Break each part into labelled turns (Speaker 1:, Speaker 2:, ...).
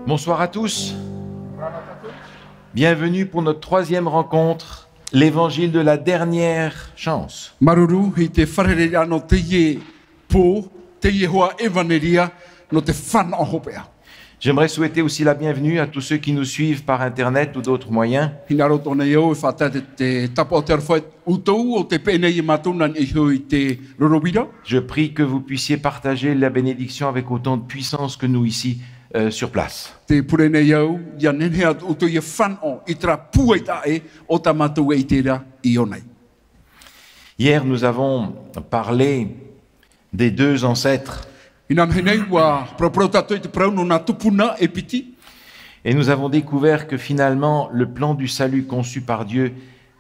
Speaker 1: Bonsoir à tous. Bienvenue pour notre troisième rencontre, l'évangile de la dernière chance.
Speaker 2: Maruru i te wharere ano te ie pō, te ie hoa evaneria no te whana o hopea.
Speaker 1: J'aimerais souhaiter aussi la bienvenue à tous ceux qui nous suivent par Internet ou d'autres moyens.
Speaker 2: Hina roto nei au e whatate te tapa o te arwhai utou o te pene i matuna i hui te rorowira.
Speaker 1: Je prie que vous puissiez partager la bénédiction avec autant de puissance que nous ici sur place.
Speaker 2: Te pure nei au, ia nenea utou i whana i tra puai tae o ta matua i te ra i onei.
Speaker 1: Hier, nous avons parlé des deux ancêtres.
Speaker 2: Ina henei wa proprotato i te prauno na tupuna e piti.
Speaker 1: Et nous avons découvert que finalement, le plan du salut conçu par Dieu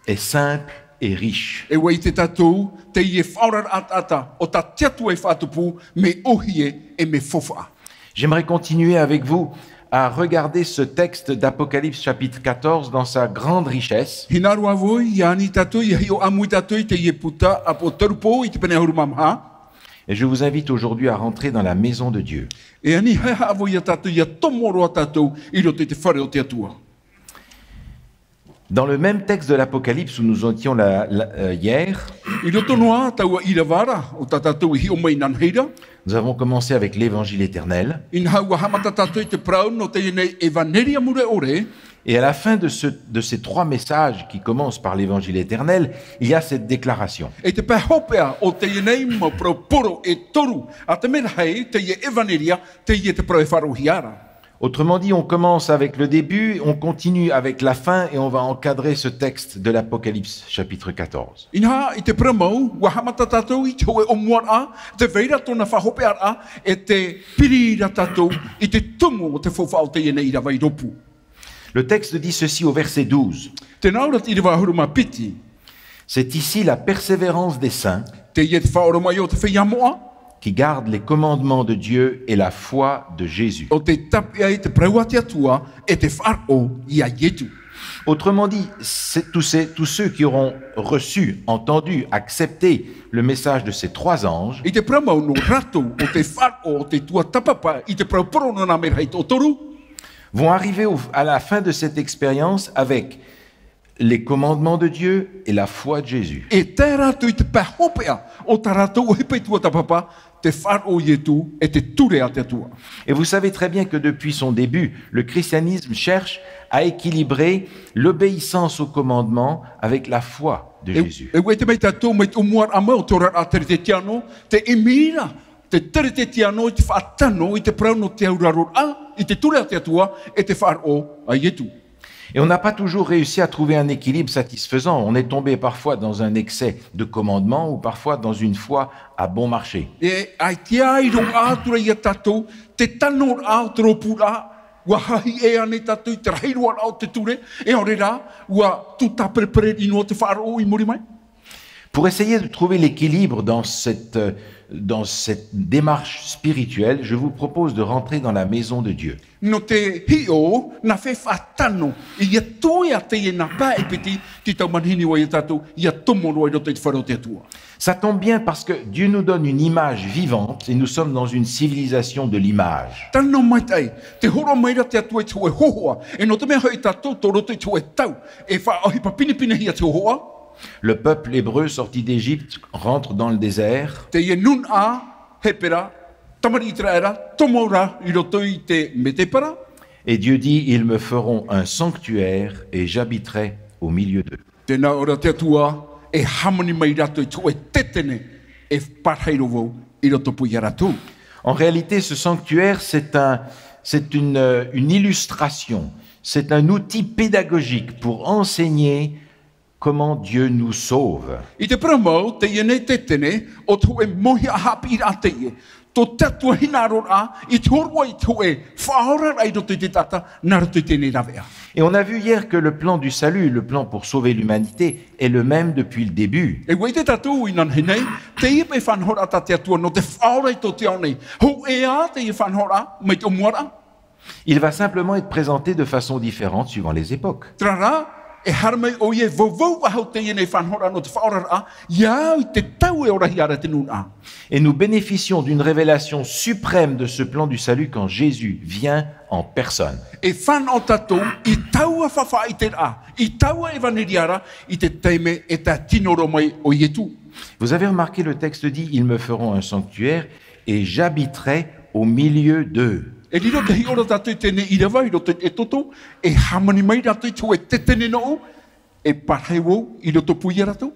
Speaker 1: est simple et riche.
Speaker 2: E wei te tatou, te ie whaurar ata o ta tiatu e whatupu me ohie e me fofa.
Speaker 1: J'aimerais continuer avec vous à regarder ce texte d'Apocalypse chapitre 14 dans sa grande richesse.
Speaker 2: Hinarua voi, yani tatou, ia hio amui tatou i te ie puta apo tarupo i te pene hurumamha.
Speaker 1: Et je vous invite aujourd'hui à rentrer dans la maison de Dieu.
Speaker 2: E ani hea avo ia tatou, ia tomoro a tatou, i roto i te whare o te atua.
Speaker 1: Dans le même texte de l'Apocalypse où nous étions hier,
Speaker 2: I roto noa, taua ira vara, o ta tatou i hio mai nan heira.
Speaker 1: nous avons commencé avec l'évangile éternel.
Speaker 2: In haua hamata tatou i te prau no te ine evaneria mure ore.
Speaker 1: Et à la fin de ces trois messages qui commencent par l'évangile éternel, il y a cette déclaration.
Speaker 2: E te pehopea o te ine mo pro poro e toru, a te mera hei, te ie evaneria, te ie te prau e wharohiara.
Speaker 1: Autrement dit, on commence avec le début, on continue avec la fin et on va encadrer ce texte de l'Apocalypse chapitre 14.
Speaker 2: Inha i te pramau, wa hamata tatou i te hoe o muara, te veira tona whahopea a, e te pirira tatou, i te tumu o te fofa o te ine ira vai ropu.
Speaker 1: Le texte dit ceci au verset 12.
Speaker 2: Te naurat i rewa huruma piti,
Speaker 1: C'est ici la persévérance des saints
Speaker 2: te ie te whaoromai o te whiamoa,
Speaker 1: qui gardent les commandements de Dieu et la foi de Jésus.
Speaker 2: o te tapia i te prauati atua, e te wharo i a yetu.
Speaker 1: Autrement dit, c'est tous ceux qui auront reçu, entendu, accepté le message de ces trois anges
Speaker 2: I te pramau no rato o te wharo o te tua tapapa, i te prauporo no na merhei o toru,
Speaker 1: vont arriver à la fin de cette expérience avec les commandements de Dieu et la foi de Jésus.
Speaker 2: e te rato i te pehopea o ta rato o hepe tua tapapa, te wharo yetu, e te ture a te atua.
Speaker 1: Et vous savez très bien que depuis son début, le christianisme cherche à équilibrer l'obéissance aux commandements avec la foi de Jésus.
Speaker 2: E wei te mei tatou mei tu muar a mau, te ora a tere te tiano, te emira, te tere te tiano, i te whaatano, i te prauno te auraror a, i te ture a te atua, e te wharo a yetu.
Speaker 1: Et on n'a pas toujours réussi à trouver un équilibre satisfaisant. On est tombé parfois dans un excès de commandements ou parfois dans une foi à bon marché.
Speaker 2: E ai te airo a tura i a tatou, te tanor a tro pura, ua hahi e ane tatou, te rahiroa a te ture, e ore rā, ua tu taprepere i no te wharo i muri mai.
Speaker 1: Pour essayer de trouver l'équilibre dans cette démarche spirituelle, je vous propose de rentrer dans la maison de Dieu.
Speaker 2: No te hio, na whē whātano, i a toi a te e na pā e piti, ti tau manhini wa i a tatou, i a tomoro i roto i te wharo te atua.
Speaker 1: Ça tombe bien parce que Dieu nous donne une image vivante et nous sommes dans une civilisation de l'image.
Speaker 2: Tano mai tai, te horo maira te atua i te hoe hohoa, e no te mea hoi tatou, to roto i te hoe tau, e wha ohi pa pinipine hi a te hohoa,
Speaker 1: Le peuple hébreu sorti d'Égypte rentre dans le désert
Speaker 2: te ie nun a, hepera, tamari i traera, tomora i roto i te metepara,
Speaker 1: et Dieu dit, ils me feront un sanctuaire et j'habiterai au milieu d'eux.
Speaker 2: tēnā ora te atua, e hamani mai rato i te hoe tetene, e parheiro vau i roto pui a ratou.
Speaker 1: En réalité, ce sanctuaire, c'est une illustration, c'est un outil pédagogique pour enseigner comment Dieu nous sauve.
Speaker 2: I te pramau, te iene tetene, o te hoe mohi a hapi i rate ie. Tō tatua hinaro a, i te horwa i te hoe whaora rai roto i te tata, nā roto i tēnei rawea.
Speaker 1: Et on a vu hier que le plan du salut, le plan pour sauver l'humanité, est le même depuis le début.
Speaker 2: E wei te tatou i nan henei, te ie pe whanhora ta te atua no te whaora i tō te aunei. Ho e a te ie whanhora, mai te muara.
Speaker 1: Il va simplement être présenté de façon différente suivant les époques.
Speaker 2: Trara, e harmai o ye vovou a hau te ine whanhora no te whaora a, iau I te tau e ora hiara te nun a.
Speaker 1: Et nous bénéficions d'une révélation suprême de ce plan du salut quand Jésus vient en personne.
Speaker 2: E whan o tatou, I taua whawha I te a, I taua e vaneriara, I te teime e ta tinoro mai o yetu.
Speaker 1: Vous avez remarqué, le texte dit « Ils me feront un sanctuaire et j'habiterai au milieu d'eux ».
Speaker 2: E riro te hi ora tatou tene I rewa, I roto e toto, e hamani mai ratou tu e te tene no, e parhei wou, I roto pui ratou.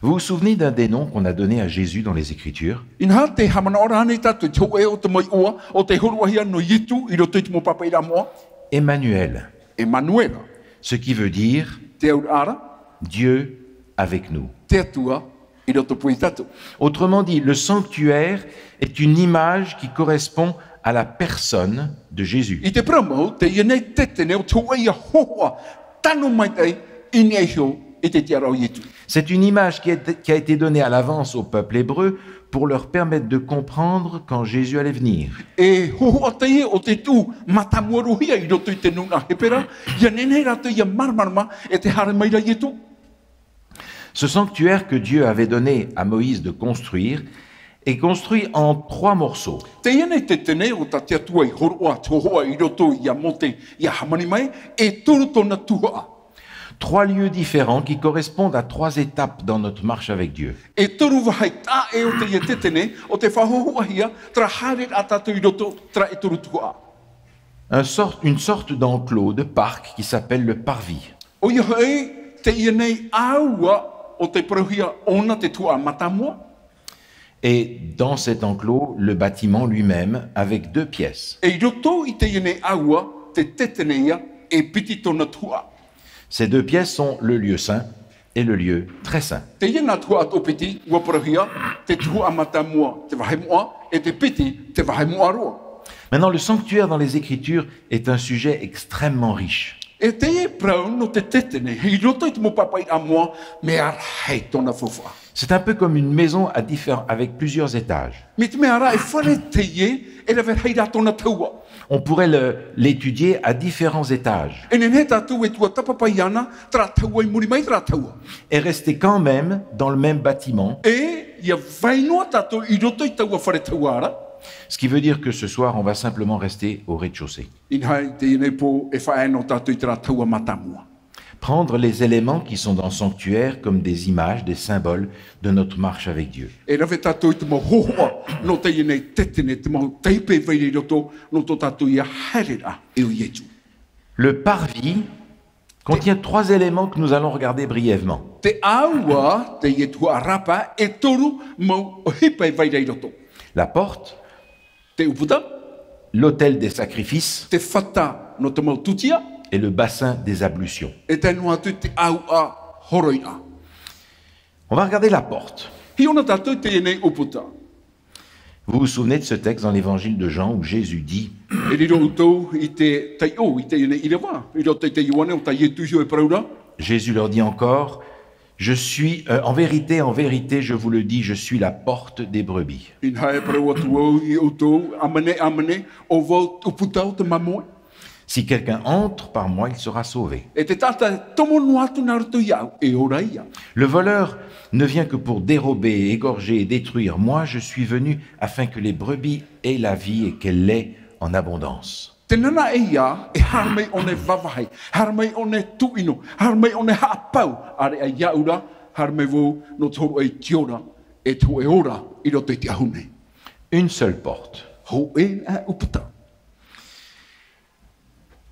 Speaker 1: Vous vous souvenez d'un des noms qu'on a donné à Jésus dans les Écritures?
Speaker 2: Inha te hamana ora ane tatou tu e o te mai ua, o te horuahia no yetu, I roto I te mo papa I moa,
Speaker 1: Emmanuel,
Speaker 2: Emmanuel,
Speaker 1: ce qui veut dire
Speaker 2: te au ara,
Speaker 1: Dieu avec nous.
Speaker 2: te atua, I roto pui tatou.
Speaker 1: Autrement dit, le sanctuaire est une image qui correspond à la personne de Jésus.
Speaker 2: I te pramo, te iene te tene o tu e ia hoa, tano mai tei, I ne hio, I te tiara o yetu.
Speaker 1: C'est une image qui a été donnée à l'avance au peuple hébreu pour leur permettre de comprendre quand Jésus allait venir.
Speaker 2: E hoa te e o te tu, matamuaruhia I roto I te nuna hepera, ia nene rato ia marmarma, e te hare mai ra yetu.
Speaker 1: Ce sanctuaire que Dieu avait donné à Moïse de construire est construit en 3 morceaux.
Speaker 2: Te iene te tene o ta te atua I horoa, te hoa I roto ia mote, ia hamani mai, e toro tona tua.
Speaker 1: 3 lieux différents qui correspondent à 3 étapes dans notre marche avec Dieu.
Speaker 2: E toru wahai ta e o te ia te tene, o te whahohuahia, tra hare a tatu I roto, tra e toru tua.
Speaker 1: Une sorte d'enclos, de parc qui s'appelle le parvis.
Speaker 2: O ia hei, te iene aua o te prohia ona te tua matamua.
Speaker 1: Et dans cet enclos, le bâtiment lui-même avec 2 pièces.
Speaker 2: E I roto I te iene aua, te tetene ia, e piti tona tua.
Speaker 1: Ces 2 pièces sont le lieu saint et le lieu très saint.
Speaker 2: Te iena tua ato piti, ua prohia, te tua matamua, te wahemoa, e te piti, te wahemoa roa.
Speaker 1: Maintenant, le sanctuaire dans les Écritures est un sujet extrêmement riche.
Speaker 2: E te e prau no te tetene, I roto I te mo papai a moa, me ar hei tona fofa.
Speaker 1: C'est un peu comme une maison avec plusieurs étages.
Speaker 2: Me te me ara e whare te ie, e rewe hei ra tona taua.
Speaker 1: On pourrait l'étudier à différents étages
Speaker 2: E nene tatu e tua tapapai ana, tra taua I muri mai tra taua.
Speaker 1: et rester quand même dans le même bâtiment.
Speaker 2: E ia vainoa tatu I roto I taua whare taua ara.
Speaker 1: Ce qui veut dire que ce soir, on va simplement rester au rez-de-chaussée.
Speaker 2: Inhai te ine po e whaeno tatu I tra taua matamua.
Speaker 1: Prendre les éléments qui sont dans le sanctuaire comme des images, des symboles de notre marche avec Dieu.
Speaker 2: E rawe tatu I te mo hohoa, no te ine tetene, te mo teipe veire roto, no to tatu ia herera e o Yesu.
Speaker 1: Le parvis contient 3 éléments que nous allons regarder brièvement.
Speaker 2: Te aua, te ie tua rapa, e toru mo o hipe veire roto.
Speaker 1: La porte,
Speaker 2: Te uputa,
Speaker 1: l'autel des sacrifices
Speaker 2: te whata no te mo tutia,
Speaker 1: et le bassin des ablutions.
Speaker 2: e te noa tu te aua horoina.
Speaker 1: On va regarder la porte.
Speaker 2: Hiona tatu te ine uputa.
Speaker 1: Vous vous souvenez de ce texte dans l'évangile de Jean où Jésus dit
Speaker 2: E riro utou I te tai o, I te ine I rewa. I roto I te iwane o ta ietu hio e praura.
Speaker 1: Jésus leur dit encore, je suis, en vérité, je vous le dis, je suis la porte des brebis.
Speaker 2: In hae praua tu o I utou, amane, o vo uputa o te mamoe.
Speaker 1: Si quelqu'un entre par moi, il sera sauvé.
Speaker 2: E te tata tomo no atu na roto iau, e ora ia.
Speaker 1: Le voleur ne vient que pour dérober, égorger et détruire. Moi, je suis venu afin que les brebis aient la vie et qu'elle l'ait en abondance.
Speaker 2: Te nana e ia, e harmei one vavahai, harmei one tuino, harmei one haapau, are a iaura, harmei vo no toro e tiora, e to e ora, I roto I te ahune.
Speaker 1: Une seule porte.
Speaker 2: Ho e a uputa.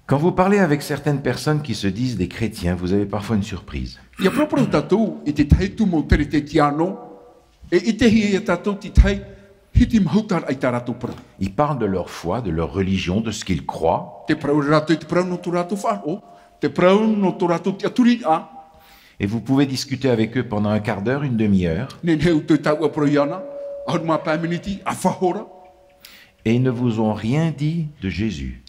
Speaker 1: Quand vous parlez avec certaines personnes qui se disent des chrétiens, vous avez parfois une surprise.
Speaker 2: Ia proprio tatou, I te tai tumo tere te tiano, e I te hi e tatou ti tai, hiti mahautar ai taratou pra.
Speaker 1: Ils parlent de leur foi, de leur religion, de ce qu'ils croient.
Speaker 2: Te prau ratou I te prau no tu ratou wharo, te prau no tu ratou ti aturi a,
Speaker 1: Et vous pouvez discuter avec eux pendant un quart d'heure, une demi-heure,
Speaker 2: nen heu te tau a proiana, ahon ma paminiti, a whahora,
Speaker 1: et ils ne vous ont rien dit de Jésus.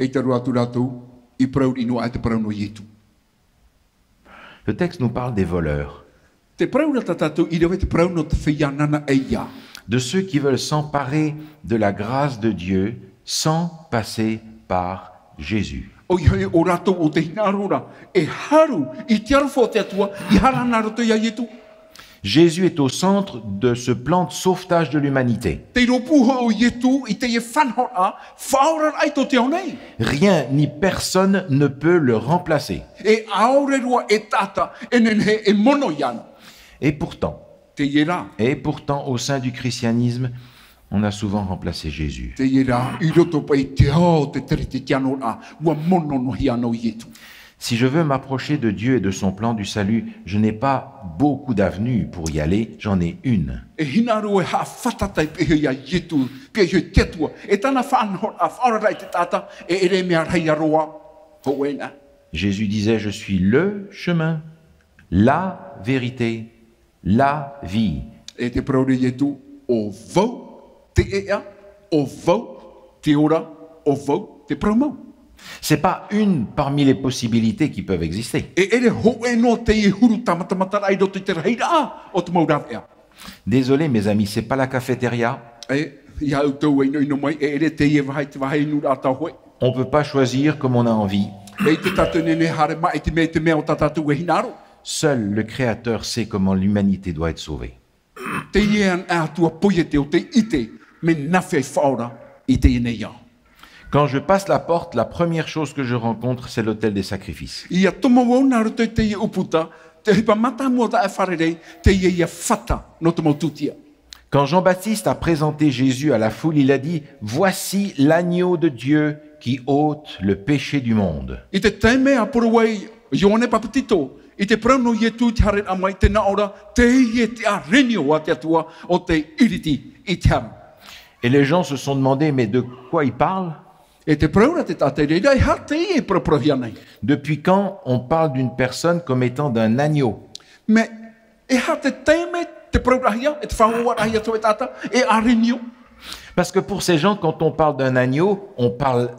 Speaker 2: e te roa tu ratou, I prau ino a te prau no Yetu.
Speaker 1: Le texte nous parle des voleurs,
Speaker 2: Te prau rata tatou, I rewe te prau no te whianana e ia.
Speaker 1: de ceux qui veulent s'emparer de la grâce de Dieu sans passer par Jésus.
Speaker 2: O i hei o rato o te hinarora. E haru i te arafo te atua i harana rato ia ietu.
Speaker 1: Jésus est au centre de ce plan de sauvetage de l'humanité.
Speaker 2: Te ropuha o ietu i te e whanhora whaorar aito te onei.
Speaker 1: Rien ni personne ne peut le remplacer.
Speaker 2: E aorerua e tata e nenhe e mono iana.
Speaker 1: Et pourtant,
Speaker 2: Te iera.
Speaker 1: au sein du christianisme, on a souvent remplacé Jésus.
Speaker 2: Te iera i roto pai te hao te tere te tianora ua mono no hiano ietu.
Speaker 1: Si je veux m'approcher de Dieu et de son plan du salut, je n'ai pas beaucoup d'avenues pour y aller, j'en ai une.
Speaker 2: E hinaru e ha whatatai pehe ia ietu, pehe te tua. E tana whanhora whaorai te tata e ere mea rei aroa. Hoena.
Speaker 1: Jésus disait, je suis le chemin, la vérité, la vie.
Speaker 2: E te praure ietu o vau te ea, o vau te ora, o vau te praumau.
Speaker 1: C'est pas une parmi les possibilités qui peuvent exister.
Speaker 2: E ere hoe no te e huru tamatamata ai roto i te reira o te maurau.
Speaker 1: Désolé mes amis, c'est pas la cafétéria.
Speaker 2: E ia au tau e no mai e ere te e vahai te vahai nura ata hoe.
Speaker 1: On peut pas choisir comme on a envie.
Speaker 2: E te tatu nene hare mai te mea o tatatu e hinaro.
Speaker 1: Seul le Créateur sait comment l'humanité doit être sauvée.
Speaker 2: Te iean a tua poiete o te ite me nawhai whaora i te inea.
Speaker 1: Quand je passe la porte, la première chose que je rencontre, c'est l'autel des sacrifices.
Speaker 2: Ia tomo wau nā roto te ia uputa, te hipa mata mua ta e wharerei, te ia whata no te maututia.
Speaker 1: Quand Jean-Baptiste a présenté Jésus à la foule, il a dit « Voici l'agneau de Dieu qui ôte le péché du monde.
Speaker 2: I te teime a porowai, Ioane Papatito, i te prauno ie tu te hare amai te naora, te ie te a renio a te atua o te iriti i te hara. »
Speaker 1: Et les gens se sont demandé « Mais de quoi il parle ?»
Speaker 2: E te praura te tate reira, i ha te ie proprohianei.
Speaker 1: Depuis quand on parle d'une personne comme étant d'un agneau?
Speaker 2: Me, e ha te teime te praurahia, e te whauarahia to e tata, e a renio.
Speaker 1: Parce que pour ces gens, quand on parle d'un agneau, on parle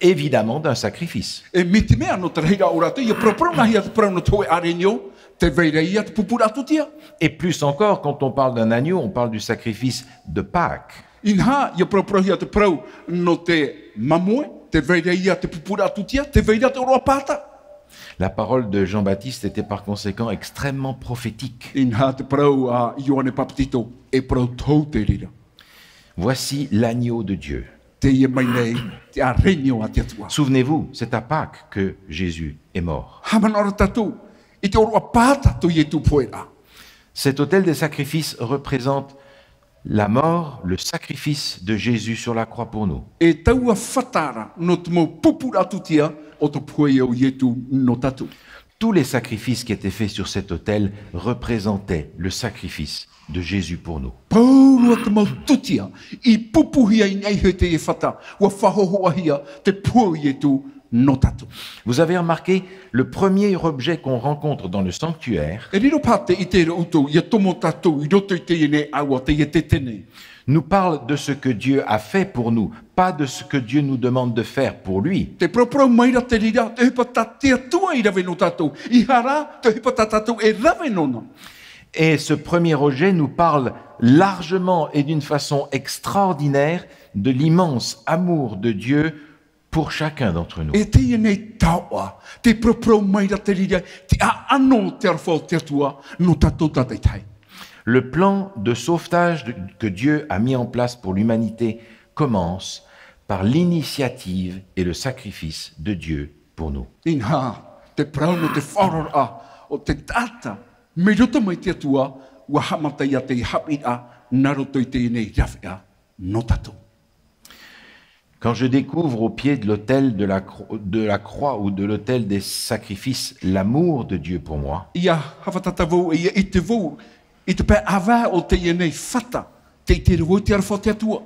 Speaker 1: évidemment d'un sacrifice.
Speaker 2: E miti mea no te reira ora te, i proprohia te prauno to e a renio, te veireia te pupura tutia.
Speaker 1: Et plus encore, quand on parle d'un agneau, on parle du sacrifice de Pâques.
Speaker 2: Inha, i proprohia te prau no te mamue, te veireia te pupura tutia, te veireia te oroa pata.
Speaker 1: La parole de Jean-Baptiste était par conséquent extrêmement prophétique.
Speaker 2: Inha te prau a Ioane Papatito, e prau tau te rira.
Speaker 1: Voici l'agneau de Dieu.
Speaker 2: Te ia mai nei, te a renio a te atua.
Speaker 1: Souvenez-vous, c'est à Pâques que Jésus est mort.
Speaker 2: Hamanora tatu, i te oroa pata tu ie tu poera.
Speaker 1: Cet autel des sacrifices représente la mort, le sacrifice de Jésus sur la croix pour nous.
Speaker 2: E taua whatara no te mau pupura tutia o te poe o ie tu no tatu.
Speaker 1: Tous les sacrifices qui étaient faits sur cet autel représentaient le sacrifice de Jésus pour nous.
Speaker 2: Pauro te mau tutia, i pupuhia i nei he te e whata, ua whahohoahia te poe ie tu no tatu.
Speaker 1: Vous avez remarqué, le premier objet qu'on rencontre dans le sanctuaire
Speaker 2: E riro pate i te rautou, ia tomo tatu, i roto i te ene awa, te ie te tene.
Speaker 1: nous parle de ce que Dieu a fait pour nous, pas de ce que Dieu nous demande de faire pour lui.
Speaker 2: Te propro maira te rira, te hipa ta te atua i rave no tatu, i hara te hipa ta tatu e rave nono.
Speaker 1: Et ce premier objet nous parle largement et d'une façon extraordinaire de l'immense amour de Dieu pour chacun d'entre nous.
Speaker 2: E te ene taua, te propro maira te rira, te a ano te arfo te atua, no tatu tatai tai.
Speaker 1: Le plan de sauvetage que Dieu a mis en place pour l'humanité commence par l'initiative et le sacrifice de Dieu pour nous.
Speaker 2: Inha, te prauno te wharora o te tata, me roto mai te atua, ua hamata ia te hapi a, naroto i te ene rafea, no tatu.
Speaker 1: Quand je découvre au pied de l'autel de la croix ou de l'autel des sacrifices l'amour de Dieu pour moi,
Speaker 2: Ia hawhatatavou, ia i te vou, i te pē awa o te ene whata, te te rewo te arwha te atua.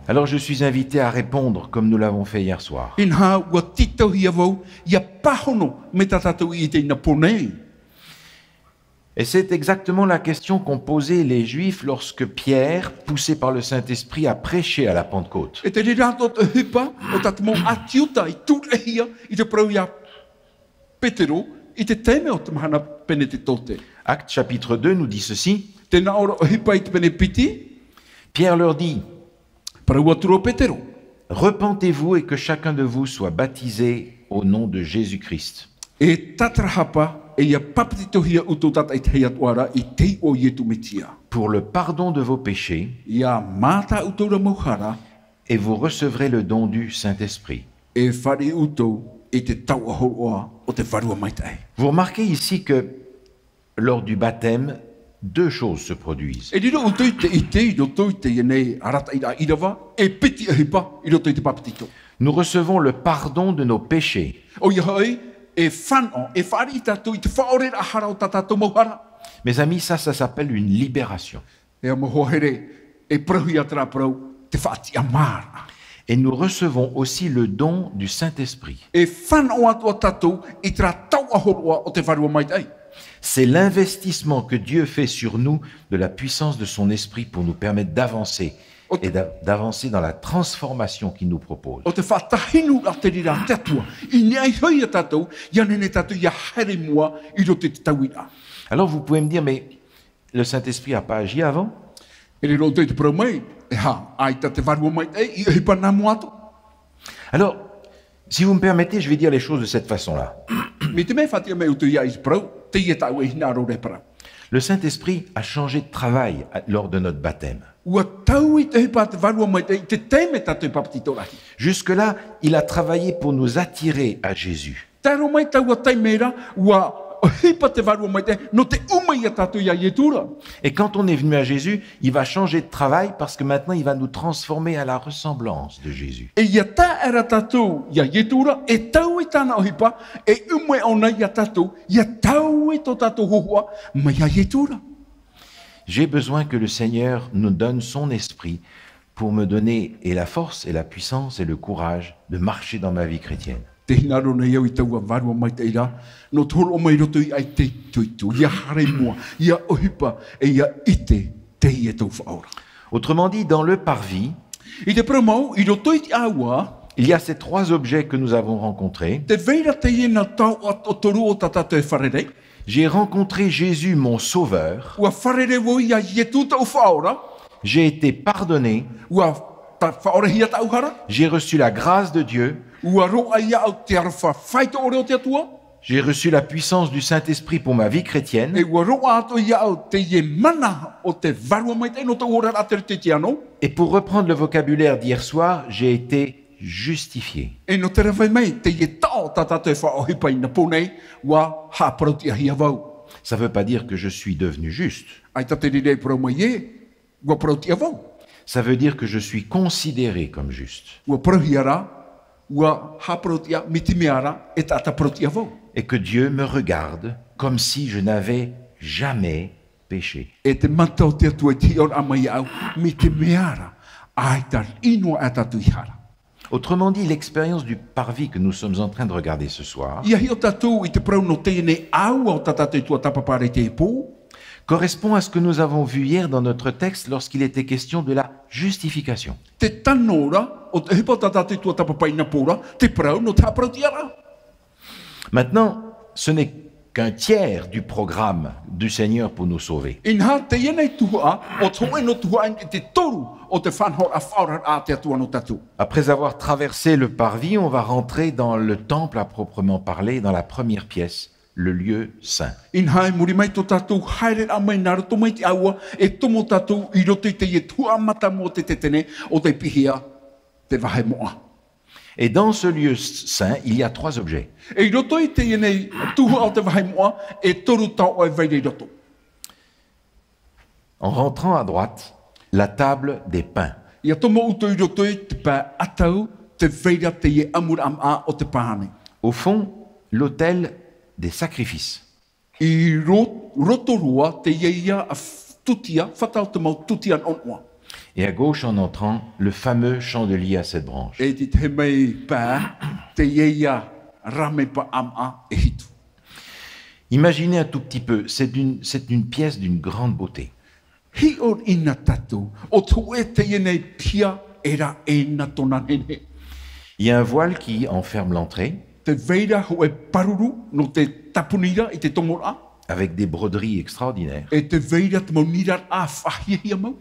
Speaker 1: alors je suis invité à répondre comme nous l'avons fait hier soir.
Speaker 2: Inha, ua tito hia vau, ia pahono me tatatou i te ina ponei.
Speaker 1: Et c'est exactement la question qu'ont posée les Juifs lorsque Pierre, poussé par le Saint-Esprit, a prêché à la Pentecôte.
Speaker 2: E te rirato te hipa, o tatamo atiuta i tūrehia, i te prau ia Petero, i te teme o te mahana pene te tote.
Speaker 1: Acte chapitre 2 nous dit ceci.
Speaker 2: Te naora o hipa i te pene piti,
Speaker 1: Pierre leur dit,
Speaker 2: prau aturo Petero.
Speaker 1: repentez-vous et que chacun de vous soit baptisé au nom de Jésus-Christ
Speaker 2: E tatrahapa e ia papatitohia uto tata i te hea tuara i te o ietu metia.
Speaker 1: pour le pardon de vos péchés
Speaker 2: Ia mata uto ra mauhara
Speaker 1: et vous recevrez le don du Saint-Esprit.
Speaker 2: e whare uto e te tau ahoroa o te wharua maitai.
Speaker 1: Vous remarquez ici que lors du baptême, deux choses se produisent.
Speaker 2: E riro uto i te i roto i te ienei arata i ra irawa e piti e hipa i roto i te papatito.
Speaker 1: Nous recevons le pardon de nos péchés.
Speaker 2: O ia hoi e whano e whare i tatou i te whaore ra hara o tatatou mauhara.
Speaker 1: Mes amis, ça s'appelle une libération.
Speaker 2: E a mohohere e prahui atra prau te whaati amara.
Speaker 1: Et nous recevons aussi le don du Saint-Esprit.
Speaker 2: E whano atu a tatou i tra tau ahoroa o te wharua maitai.
Speaker 1: C'est l'investissement que Dieu fait sur nous de la puissance de son Esprit pour nous permettre d'avancer et d'avancer dans la transformation qu'il nous propose.
Speaker 2: O te whatahinu a te rira te atua. I nei hoi a tatou, ia nene tatou ia here mua i rote te tauira.
Speaker 1: Alors vous pouvez me dire, mais le Saint-Esprit n'a pas agi avant?
Speaker 2: E re roto i te prau mai, e ha, ai ta te wharua maitai, i hipa nā mua atu.
Speaker 1: Alors, si vous me permettez, je vais dire les choses de cette façon-là.
Speaker 2: Me te mea whatia me utu ia i te prau, te ia tau e hina ro re prau.
Speaker 1: Le Saint-Esprit a changé de travail lors de notre baptême.
Speaker 2: Ua tau i te hipa te wharua maitai, te teme tatou i papatito rahi.
Speaker 1: Jusque-là, il a travaillé pour nous attirer à Jésus.
Speaker 2: Taro mai tau a taimera, ua hipa te wharua maitai, no te umai a tatou ia i e tura.
Speaker 1: Et quand on est venu à Jésus, il va changer de travail parce que maintenant, il va nous transformer à la ressemblance de Jésus.
Speaker 2: E ia tā era tatou ia i e tura, e tau i tāna o hipa, e umai ona ia tatou, ia tau i tō tatou hohua, mai ia i e tura.
Speaker 1: J'ai besoin que le Seigneur nous donne son esprit pour me donner et la force et la puissance et le courage de marcher dans ma vie chrétienne.
Speaker 2: Te hinaro nei au i taua warua mai te ira, no toro o mai roto i ai te tuitu, ia hare mua, ia ohipa, e ia ite te i e tau whaora.
Speaker 1: Autrement dit, dans le parvis,
Speaker 2: I te promau, i roto i te aua,
Speaker 1: il y a ces trois objets que nous avons rencontrés.
Speaker 2: te veira te iena tau o toru o tata te wharerei,
Speaker 1: J'ai rencontré Jésus, mon Sauveur.
Speaker 2: ua wharere wo ia i e tu tau whaora,
Speaker 1: J'ai été pardonné.
Speaker 2: ua ta whaore hia tau hara,
Speaker 1: J'ai reçu la grâce de Dieu.
Speaker 2: ua roa ia au te arwha whaito ore o te atua,
Speaker 1: J'ai reçu la puissance du Saint-Esprit pour ma vie
Speaker 2: e
Speaker 1: chrétienne.
Speaker 2: ua roa ato ia au te ie mana o te warua mai te no tau ora atere te tiano,
Speaker 1: Et pour reprendre le vocabulaire d'hier soir, j'ai été justifié.
Speaker 2: e no te rewhai mai, te ie tau tata te whaohipa i na ponei, ua haparauti a hia vau.
Speaker 1: Ça ne veut pas dire que je suis devenu juste.
Speaker 2: Ai ta te rire pro mai e, ua parauti a vau.
Speaker 1: Ça veut dire que je suis considéré comme juste.
Speaker 2: Ua parahiara, ua haparauti a mitimiara, e tata parauti a vau.
Speaker 1: Et que Dieu me regarde comme si je n'avais jamais péché.
Speaker 2: E te matau te atua i te on a mai au, mitimiara, ai ta inua a tatu i hara.
Speaker 1: Autrement dit, l'expérience du parvis que nous sommes en train de regarder ce soir
Speaker 2: Ia hi o tatu i te prau no tēne au au tata te tua tapapare te pō,
Speaker 1: correspond à ce que nous avons vu hier dans notre texte lorsqu'il était question de la justification.
Speaker 2: te tanora o te hipa tata te tua tapapai na pōra, te prau no tā parauti ara.
Speaker 1: Maintenant, ce n'est qu'un tiers du programme du Seigneur pour nous sauver.
Speaker 2: Inha te ienei tuhua, o tō no tuhua i te toru o te whanhor a whaorar a te atua no tatu.
Speaker 1: Après avoir traversé le parvis, on va rentrer dans le temple à proprement parler, dans la première pièce, le lieu saint.
Speaker 2: Inha e muri mai tō tatu, haere a mai nara tō mai te aua, e tomo tatu i roto i te ie tua mata mo te tetene o te pihia te wahe moa.
Speaker 1: Et dans ce lieu saint, il y a trois objets.
Speaker 2: E i roto i te ienei tuhua o te wahe moa, e toru tau o e veire i roto.
Speaker 1: En rentrant à droite, la table des pains.
Speaker 2: Ia tomo uto i roto i te pā atau, te veira te ie amur am a o te pāne.
Speaker 1: Au fond, l'autel des sacrifices.
Speaker 2: I roto rua te ia a tutia, whatau te mau tutia on oa.
Speaker 1: Et à gauche, en entrant, le fameux chandelier à sept branches.
Speaker 2: E te mei pā, te ia rame pa am a e hitu.
Speaker 1: Imaginez un tout petit peu, c'est une pièce d'une grande beauté.
Speaker 2: Hi o ina tatu, o tu e te ienei pia era e na tona nene.
Speaker 1: Il y a un voile qui enferme l'entrée,
Speaker 2: Te veira ho e paruru no te tapunira i te tomora,
Speaker 1: avec des broderies extraordinaires.
Speaker 2: e te veira te mau nira a whahia mau.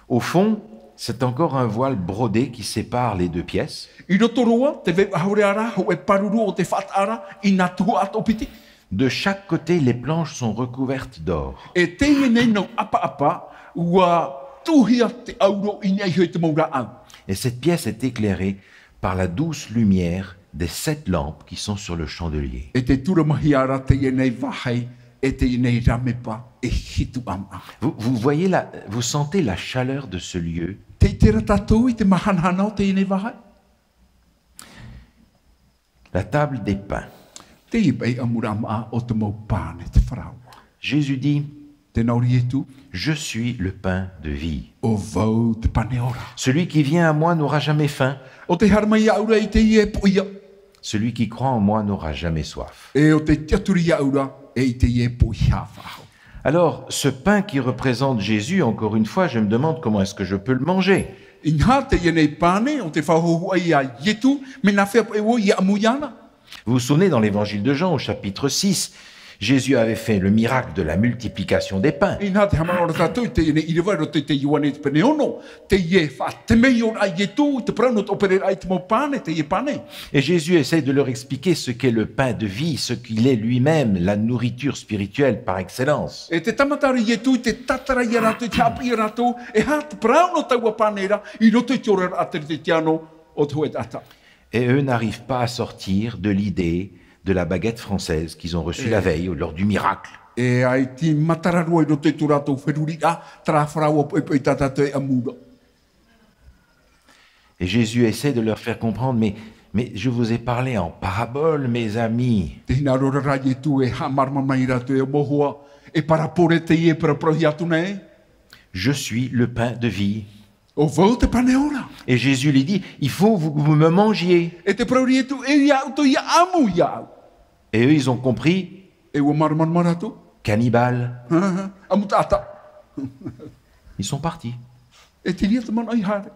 Speaker 1: Au fond, C'est encore un voile brodé qui sépare les deux pièces.
Speaker 2: I roto roa, te vei haure ara, ho e paruru o te whataara, I nā tua ato piti.
Speaker 1: De chaque côté, les planches sont recouvertes d'or.
Speaker 2: E te nei no apa, ua tuhia te auro I nei hoi te maura au.
Speaker 1: Et cette pièce est éclairée par la douce lumière des 7 lampes qui sont sur le chandelier.
Speaker 2: E te tura mahi ara te nei wahai, e te nei ramepa, e hitu ama.
Speaker 1: Vous sentez la chaleur de ce lieu.
Speaker 2: Te tera tatou I te mahanhana o te nei wahai.
Speaker 1: La table des pains.
Speaker 2: Te I pei amurama o te mau pāne te wharaua.
Speaker 1: Jésus dit,
Speaker 2: Te nauri e tu,
Speaker 1: je suis le pain de vie.
Speaker 2: o vau te pane ora.
Speaker 1: Celui qui vient à moi n'aura jamais faim.
Speaker 2: O te harmai aura I te I e poia.
Speaker 1: Celui qui croit en moi n'aura jamais soif.
Speaker 2: E o te tiaturi aura e I te I e poia whahau.
Speaker 1: Alors, ce pain qui représente Jésus, encore une fois, je me demande comment est-ce que je peux le manger.
Speaker 2: I ngā te I nei pāne o te whahohua I a Yetu, me nā whea po e wo I a amuyana.
Speaker 1: Vous vous souvenez, dans l'évangile de Jean, au chapitre 6, Jésus avait fait le miracle de la multiplication des pains.
Speaker 2: I ngā te hamanora tātou te I nei I rewa te Ioane te pene ono. Te I e wha te mei o a Yetu, te prano te opere ai te mau pāne, te I e pāne.
Speaker 1: Et Jésus essaie de leur expliquer ce qu'est le pain de vie, ce qu'il est lui-même, la nourriture spirituelle par excellence.
Speaker 2: E te tamatara Yetu I te tatara I rato, I te hapi I rato, e ha te prano taua pānera, I roto I te ora ateri te tiano o te hoe tata.
Speaker 1: Et eux n'arrivent pas à sortir de l'idée de la baguette française qu'ils ont reçue la veille lors du miracle.
Speaker 2: E ai ti matararua I roto I tu rato wheruri a, tra wharaua po e tata te amura.
Speaker 1: Et Jésus essaie de leur faire comprendre, mais je vous ai parlé en parabole, mes amis.
Speaker 2: Te hina rora Yetu e ha marma mai rato e mohua, e parapore te I e paraprohi atu nei.
Speaker 1: Je suis le pain de vie.
Speaker 2: O vau te pane ora.
Speaker 1: Et Jésus lui dit, il faut que vous me mangiez.
Speaker 2: E te prauri tu e ia auto ia amu ia.
Speaker 1: Et eux, ils ont compris,
Speaker 2: E ua marman maratu.
Speaker 1: cannibale.
Speaker 2: Amu tata.
Speaker 1: Ils sont partis.
Speaker 2: E te ria te mana I hare.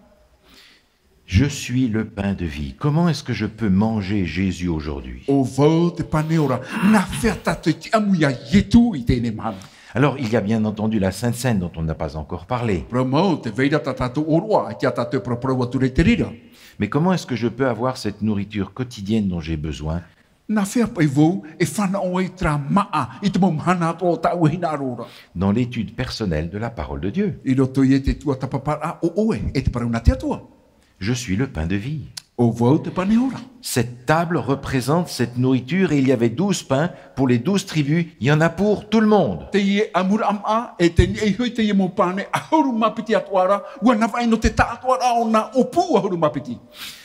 Speaker 1: Je suis le pain de vie. Comment est-ce que je peux manger Jésus aujourd'hui?
Speaker 2: O vau te pane ora. Na whea tatu te amu ia Yetu I tēne mana.
Speaker 1: Alors, il y a bien entendu la Sainte Seine dont on n'a pas encore parlé.
Speaker 2: Pramo te veira tatu oroa. E te tatu prapraua tu re te rira.
Speaker 1: Mais comment est-ce que je peux avoir cette nourriture quotidienne dont j'ai besoin?
Speaker 2: Na whea pai vau e whana o e tra maa. I te mau hana ato o tau hina arora.
Speaker 1: Dans l'étude personnelle de la parole de Dieu.
Speaker 2: I roto I e te tua tapapara o oe. E te parauna te atua.
Speaker 1: Je suis le pain de vie.
Speaker 2: O vau te pane ora.
Speaker 1: Cette table représente cette nourriture et il y avait 12 pains pour les 12 tribus. Il y en a pour tout le monde.
Speaker 2: Te I e amura ama e te ni e hoi te I mo pane a hauru mapiti atuara. Ua na vai no te tātuara o na opu a hauru mapiti.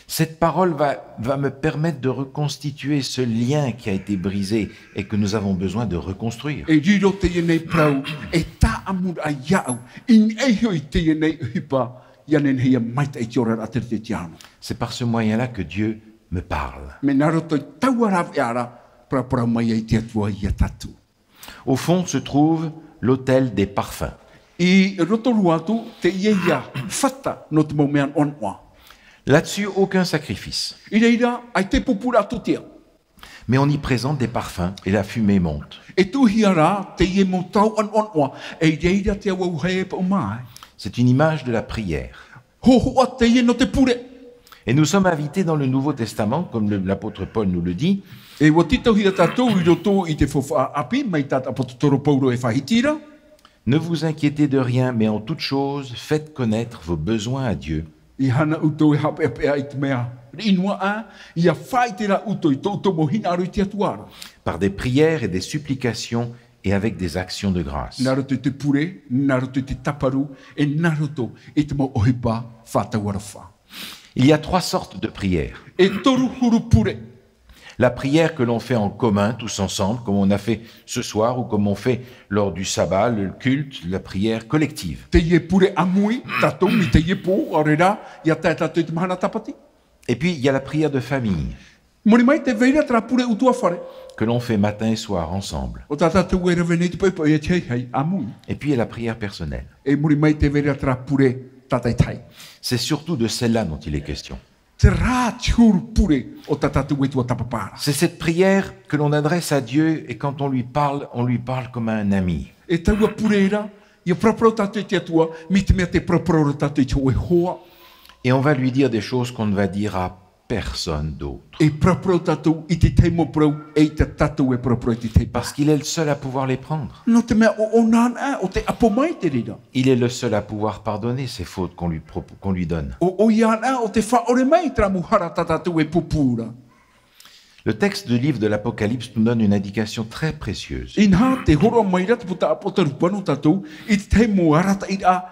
Speaker 1: Cette parole va me permettre de reconstituer ce lien qui a été brisé et que nous avons besoin de reconstruire.
Speaker 2: E riro te I nei prau e tā amura iau. I e hoi te I nei hipa. Ianen hea maita I te ora ateri te tiano.
Speaker 1: C'est par ce moyen-là que Dieu me parle.
Speaker 2: Me naro toi tauara e ara pra mai I te atua I a tatu.
Speaker 1: Au fond se trouve l'autel des parfums.
Speaker 2: I roto ruatu te ia fata no te momean onwa.
Speaker 1: Là-dessus, aucun sacrifice.
Speaker 2: I reira ai te pupura tutia.
Speaker 1: Mais on y présente des parfums et la fumée monte.
Speaker 2: E tuhiara te I mo tau onwa. E reira te awau hea pa umai.
Speaker 1: C'est une image de la prière.
Speaker 2: Hohoa te I no te pure.
Speaker 1: Et nous sommes invités dans le Nouveau Testament, comme l'apôtre Paul nous le dit,
Speaker 2: E wa titau hia tatou I roto I te fofa api, mai tata apototoro Paulo e whahitira.
Speaker 1: ne vous inquiétez de rien, mais en toute chose, faites connaître vos besoins à Dieu.
Speaker 2: I hana uto e hape apea I te mea. Inua a, ia whaitera uto I tauto mo hina aru I te atuara.
Speaker 1: Par des prières et des supplications et avec des actions de grâce.
Speaker 2: Naroto I te pure, naroto I te taparu, e naroto I te mo ohipa whatawara wha.
Speaker 1: Il y a 3 sortes de prières.
Speaker 2: E toru huru pure.
Speaker 1: La prière que l'on fait en commun, tous ensemble, comme on a fait ce soir, ou comme on fait lors du sabbat, le culte, la prière collective.
Speaker 2: Te ie pure amui, tatou mi te ie po, arera, ia tai tatou I te mahana tapati.
Speaker 1: Et puis, il y a la prière de famille,
Speaker 2: Mori mai te veira tra pure utua whare.
Speaker 1: que l'on fait matin et soir ensemble.
Speaker 2: O tā tatou e rewene te paipa e te hei amui.
Speaker 1: Et puis, il y a la prière personnelle.
Speaker 2: E mori mai te veira tra pure tatai tai.
Speaker 1: C'est surtout de celle-là dont il est question.
Speaker 2: Te rā tiuru pure o tā tatou e tua tapapara.
Speaker 1: C'est cette prière que l'on adresse à Dieu et quand on lui parle comme à un ami.
Speaker 2: E taua pure era, Ia propro tatou te atua, mi te mea te propro tatou te oe hoa.
Speaker 1: Et on va lui dire des choses qu'on ne va dire à personne d'autre.
Speaker 2: E propro tatou i te teimo pro e te tatou e propro i te te
Speaker 1: Parce qu'il est le seul à pouvoir les prendre.
Speaker 2: No te mea o nana, o te apo mai te rira.
Speaker 1: Il est le seul à pouvoir pardonner ces fautes qu'on lui donne.
Speaker 2: O iana, o te whaore mai tra muhara tatou e pupura.
Speaker 1: Le texte du livre de l'Apocalypse nous donne une indication très précieuse.
Speaker 2: Inha te horo mai rata puta apota rupano tatou, i te teimo arata i a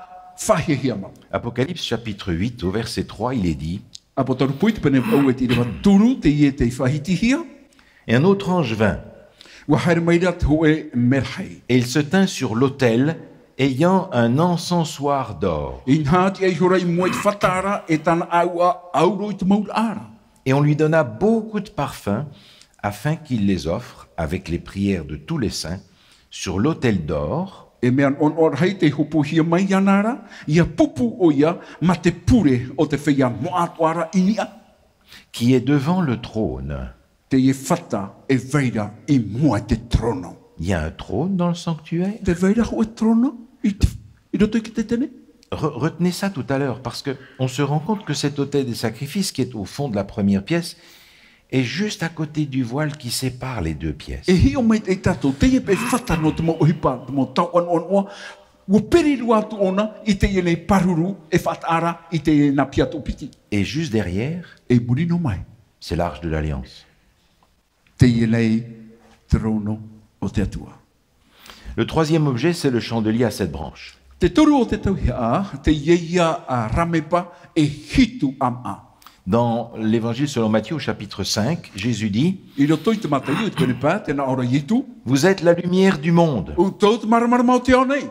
Speaker 2: whahihiama.
Speaker 1: Apocalypse chapitre 8, au verset 3, il est dit:
Speaker 2: Apota rupui te pene au e te rewa turu te ie te whahitihia.
Speaker 1: Et un autre ange vint,
Speaker 2: Wa haere mai rata ho e merhei.
Speaker 1: et il se tint sur l'autel, ayant un encensoir d'or.
Speaker 2: Inha te ei hora i mua i te whatara e tana aua auro i te maur ara.
Speaker 1: Et on lui donna beaucoup de parfums, afin qu'il les offre, avec les prières de tous les saints, sur l'autel d'or,
Speaker 2: E mea on hei te hopo hia mai anara, ia pupu o ia, ma te pure o te whea moatuara inia.
Speaker 1: qui est devant le trône.
Speaker 2: Te e whata e veira i mua te trono.
Speaker 1: Il y a un trône dans le sanctuaire.
Speaker 2: Te veira ho e trono i roto i ki te tene.
Speaker 1: Retenez ça tout à l'heure, parce qu'on se rend compte que cet autel des sacrifices, qui est au fond de la première pièce, est juste à côté du voile qui sépare les deux pièces.
Speaker 2: E hi o mai te tato, te e pe whata no te mo ohipa, te mo tau an oa, ua periru atu ona i te e nei paruru e whataara i te e na piato piti.
Speaker 1: Et juste derrière,
Speaker 2: E muri no mai,
Speaker 1: c'est l'Arche de l'Alliance.
Speaker 2: te e nei trono o te atua.
Speaker 1: Le troisième objet, c'est le chandelier à 7 branches.
Speaker 2: Te toru o te tauhia, te ieia a ramepa e hitu am a.
Speaker 1: Dans l'Évangile selon Matthieu, au chapitre 5, Jésus dit:
Speaker 2: I roto i te matai o te penepa, te na ora yitu,
Speaker 1: Vous êtes la lumière du monde.
Speaker 2: o tau te maramara mau te au nei.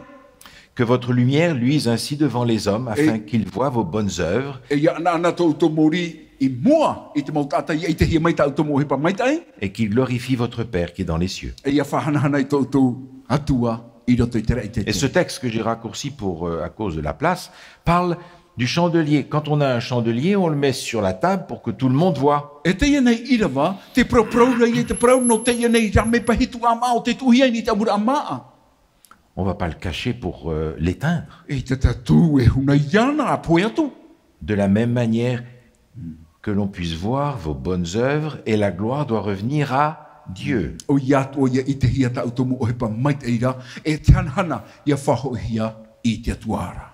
Speaker 1: Que votre lumière luise ainsi devant les hommes, afin qu'ils voient vos bonnes œuvres
Speaker 2: E ia ana tau to mori i mua i te mau tata i te hia mai tau to mo hepa mai tai.
Speaker 1: et qu'ils glorifient votre Père qui est dans les cieux.
Speaker 2: E ia whahanahana i tau atua i roto i te rei te
Speaker 1: Et ce texte que j'ai raccourci à cause de la place parle du chandelier. Quand on a un chandelier, on le met sur la table pour que tout le monde voit.
Speaker 2: E te ia nei irawa, te propraura i te prau no te ia nei ramepa hitu ama o te tuhia ni te amura ama.
Speaker 1: On ne va pas le cacher pour l'éteindre.
Speaker 2: E te tatu e huna iana a poe atu.
Speaker 1: De la même manière que l'on puisse voir vos bonnes œuvres, et la gloire doit revenir à Dieu.
Speaker 2: O ia to ia i te hia tau tomu o hepa mai te ira, e te anhana ia whaho hia i te atuara.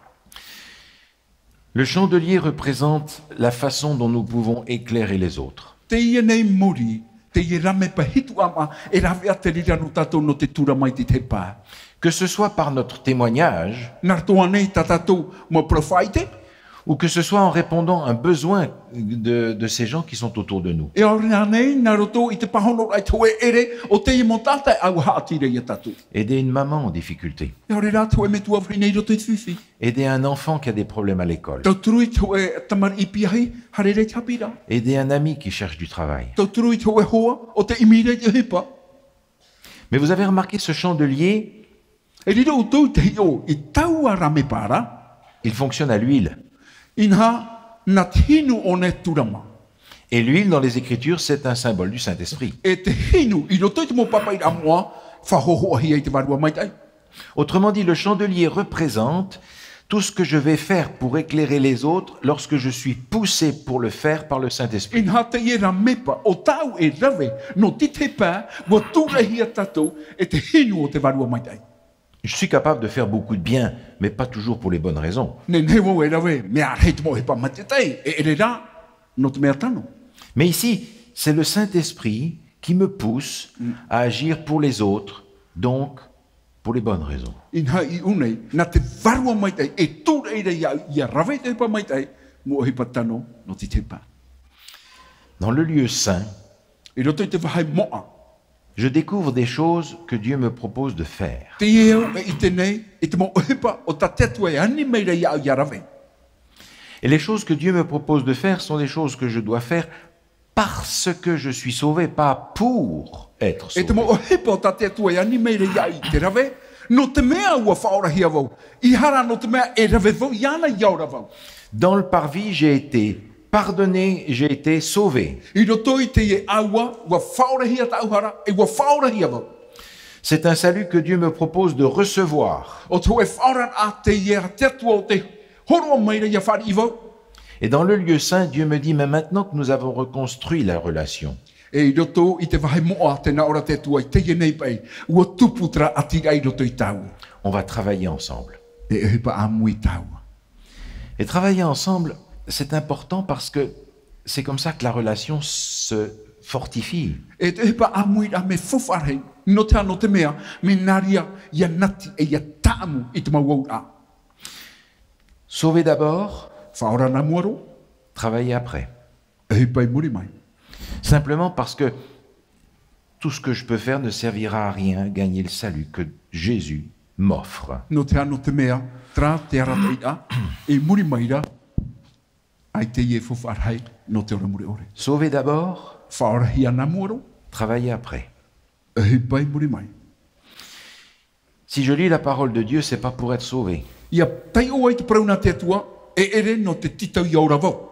Speaker 1: Le chandelier représente la façon dont nous pouvons éclairer les autres.
Speaker 2: Te ia nei muri, te ia ramepa hitu ama, e rawe a te rira no tatou no te tura mai te te pā.
Speaker 1: Que ce soit par notre témoignage,
Speaker 2: Nā toa nei ta tatou mo profaite,
Speaker 1: ou que ce soit en répondant à un besoin de ces gens qui sont autour de nous.
Speaker 2: e ori nā nei, nā roto i te pahono ai toe ere, o te i mo tata au haatire ia tatou.
Speaker 1: Aider une maman en difficulté.
Speaker 2: E ori rā toe me tua nei roto i te whiwhi.
Speaker 1: Aider un enfant qui a des problèmes à l'école.
Speaker 2: Tau turu i toe tamar i piahi, harere te hapira.
Speaker 1: Aider un ami qui cherche du travail.
Speaker 2: Tau turu i toe hoa, o te imire te hipa.
Speaker 1: Mais vous avez remarqué ce chandelier,
Speaker 2: E rira o tau te hio, i tau a ramepara,
Speaker 1: il fonctionne à l'huile.
Speaker 2: inha na tinu o ne turama.
Speaker 1: Et l'huile, dans les Écritures, c'est un symbole du Saint-Esprit.
Speaker 2: E te hinu, i roto i te mo papa i amoa, whahohoa hi ai te varua mai tai.
Speaker 1: Autrement dit, le chandelier représente tout ce que je vais faire pour éclairer les autres lorsque je suis poussé pour le faire par le Saint-Esprit.
Speaker 2: Inha te e ramepa, o tau e rave, no ti te pā, wa tura hi a tatou, e te hinu o te varua mai tai.
Speaker 1: Je suis capable de faire beaucoup de bien, mais pas toujours pour les bonnes raisons.
Speaker 2: Ne newo e rave, mea rei te mo he pa mai te tai, e ere rā, no te mea tano.
Speaker 1: Mais ici, c'est le Saint-Esprit qui me pousse à agir pour les autres, donc pour les bonnes raisons.
Speaker 2: Inha i unei, na te varua mai tai, e tura i rei ia rave te pa mai tai, mo he pa tano, no ti te pā.
Speaker 1: Dans le lieu saint,
Speaker 2: I roto i te wahai moa,
Speaker 1: je découvre des choses que Dieu me propose de faire.
Speaker 2: te ieu e i te nei, i te mo hepa o ta tetu e ani mei rei au ia rave.
Speaker 1: Et les choses que Dieu me propose de faire sont des choses que je dois faire parce que je suis sauvé, pas pour être
Speaker 2: E te
Speaker 1: sauvé.
Speaker 2: mo hepa o ta tetu e ani mei rei au te rave, no te mea ua whaora hia vau. I hara no te mea e rave vau, i ana i aura vau.
Speaker 1: Dans le parvis, j'ai été pardonné, j'ai été sauvé.
Speaker 2: I roto i te e aua, ua whaora hia ta auhara, e ua whaora hia vau.
Speaker 1: C'est un salut que Dieu me propose de recevoir.
Speaker 2: O tō e whaoran a te ia te atua o te horo mai ia whare i vau.
Speaker 1: Et dans le lieu saint, Dieu me dit, mais maintenant que nous avons reconstruit la relation,
Speaker 2: E i roto i te wahe moa tēnā ora te atua i te ia nei pai. Ua tuputra ati ai roto i tau.
Speaker 1: on va travailler ensemble.
Speaker 2: E e hipa a mui tau.
Speaker 1: Et travailler ensemble, c'est important parce que c'est comme ça que la relation se fortifie.
Speaker 2: E te hipa a mui a me whawharei. No te ano te mea, me naria ia nati e ia taamu i te mau a.
Speaker 1: Sauver d'abord,
Speaker 2: Whaora na muaro,
Speaker 1: travailler après.
Speaker 2: e hipa i muri mai.
Speaker 1: Simplement parce que tout ce que je peux faire ne servira à rien, gagner le salut que Jésus m'offre.
Speaker 2: No te ano te mea, tra te arata i a, e muri mai ra, ai te ie whawharei, no te ora muri ore.
Speaker 1: Sauver d'abord,
Speaker 2: Whaora hia na muaro,
Speaker 1: travailler après.
Speaker 2: e hipa i muri mai.
Speaker 1: Si je lis la parole de Dieu, c'est pas pour être sauvé.
Speaker 2: Ia tai o ai te prauna te atua, e ere no te titau i aura vau.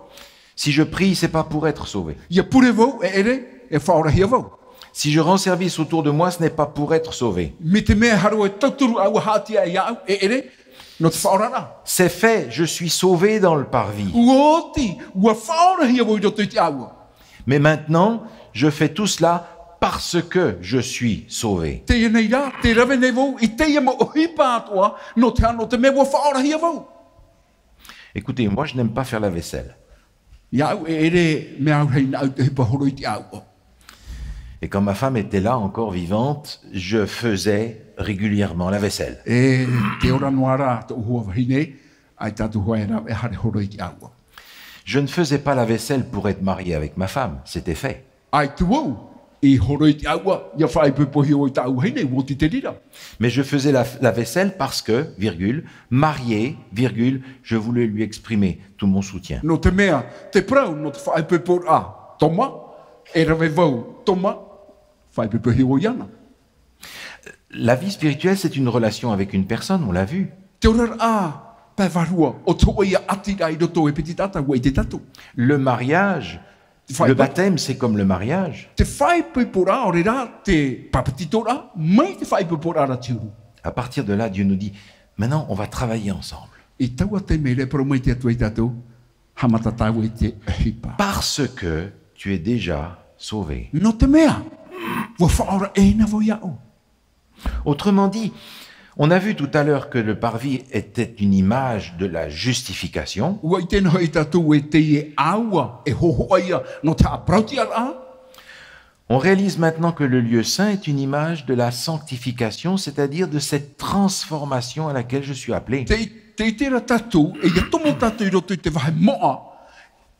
Speaker 1: Si je prie, c'est pas pour être sauvé.
Speaker 2: Ia pure vau, e ere, e whaora hia vau.
Speaker 1: Si je rends service autour de moi, ce n'est pas pour être sauvé.
Speaker 2: Me te mea haro e tauturu au hatia i au, e ere, no te whaora ra.
Speaker 1: C'est fait, je suis sauvé dans le parvis.
Speaker 2: Ua oti, ua whaora hia vau i roto i te aua.
Speaker 1: Mais maintenant, je fais tout cela parce que je suis sauvé.
Speaker 2: Te ia nei rā, te rawe nei vau, i te ia mo o hipa atua, no te ano te mea ua whaora hia vau.
Speaker 1: Écoutez, moi je n'aime pas faire la vaisselle.
Speaker 2: Ia au, e ere, mea au hei na au te hipa horo i te aua.
Speaker 1: Et quand ma femme était là, encore vivante, je faisais régulièrement la vaisselle.
Speaker 2: E te ora noa rā, te uhua wahine, ai tatu hoa e rā, e hare horo i te aua.
Speaker 1: Je ne faisais pas la vaisselle pour être marié avec ma femme, c'était fait.
Speaker 2: Ai tu au, i horo i te aua, ia whai pepohi o i te au heine, woti te rira.
Speaker 1: Mais je faisais la vaisselle parce que, virgule, marié, virgule, je voulais lui exprimer tout mon soutien.
Speaker 2: No te mea, te prau, no te whai pepo a, toma, e rawe vau, toma, whai pepohi o iana.
Speaker 1: La vie spirituelle, c'est une relation avec une personne, on l'a vu.
Speaker 2: Te ora a, pe varua, o toa ia ati ai roto e peti tata, ua i te tatu.
Speaker 1: Le mariage, le baptême, c'est comme le mariage.
Speaker 2: Te whai pepo ra, ore ra, te papatito ra, mai te whai pepo ra ra tiuru.
Speaker 1: À partir de là, Dieu nous dit, maintenant, on va travailler ensemble.
Speaker 2: I taua te mele, pero mai te atu i tatu, hamata tau e te hipa.
Speaker 1: Parce que tu es déjà sauvé.
Speaker 2: No te mea, ua whaora e na vo iau.
Speaker 1: Autrement dit, on a vu tout à l'heure que le parvis était une image de la justification.
Speaker 2: Ua i tēnā i tatu e te e aua, e hohoa ia, no te aprauti ar a.
Speaker 1: On réalise maintenant que le lieu saint est une image de la sanctification, c'est-à-dire de cette transformation à laquelle je suis appelé.
Speaker 2: Te i tēra tatu, e ia tomo tatu i roto i te wahe moa,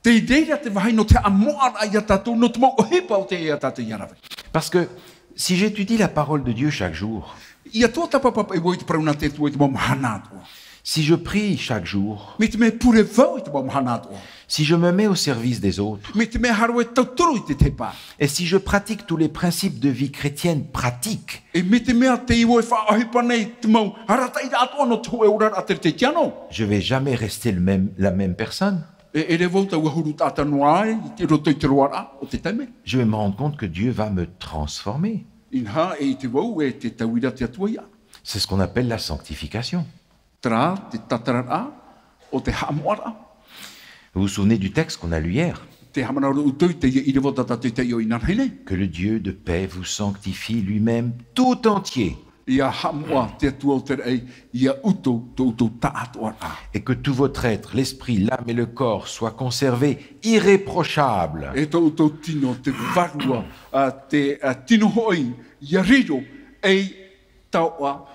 Speaker 2: te i reira te wahe no te a moa a ia tatu, no te mo o hipa o te ia tatu i arawe.
Speaker 1: Parce que si j'étudie la parole de Dieu chaque jour,
Speaker 2: Ia tō tapapapa e woi te prauna te tua i te mo mahana atua.
Speaker 1: si je prie chaque jour,
Speaker 2: Me te me pure vau i te mo mahana atua.
Speaker 1: si je me mets au service des autres,
Speaker 2: Me te me haro e tauturu i te tepa.
Speaker 1: et si je pratique tous les principes de vie chrétienne pratiques,
Speaker 2: E me te mea te iwo e whaahipa nei te mau harata i atua no te hoe urar a te tiano.
Speaker 1: je vais jamais rester la même personne.
Speaker 2: E re vau tau ahuru tata noa ai, i te roto i te roara o te taime.
Speaker 1: Je vais me rendre compte que Dieu va me transformer.
Speaker 2: Inha e te wau e te tauira te atua ia.
Speaker 1: C'est ce qu'on appelle la sanctification.
Speaker 2: Tra te tatarara o te hamoara.
Speaker 1: Vous vous souvenez du texte qu'on a lu hier?
Speaker 2: Te hamanaro utoi te ia i revo tata te te o inarhine.
Speaker 1: Que le Dieu de paix vous sanctifie lui-même tout entier,
Speaker 2: Ia hamoa te atua o te rei, ia uto to uto ta atoara.
Speaker 1: et que tout votre être, l'esprit, l'âme et le corps soient conservés irréprochables
Speaker 2: E to uto tino te varua, te tino hoi, ia riro, e taua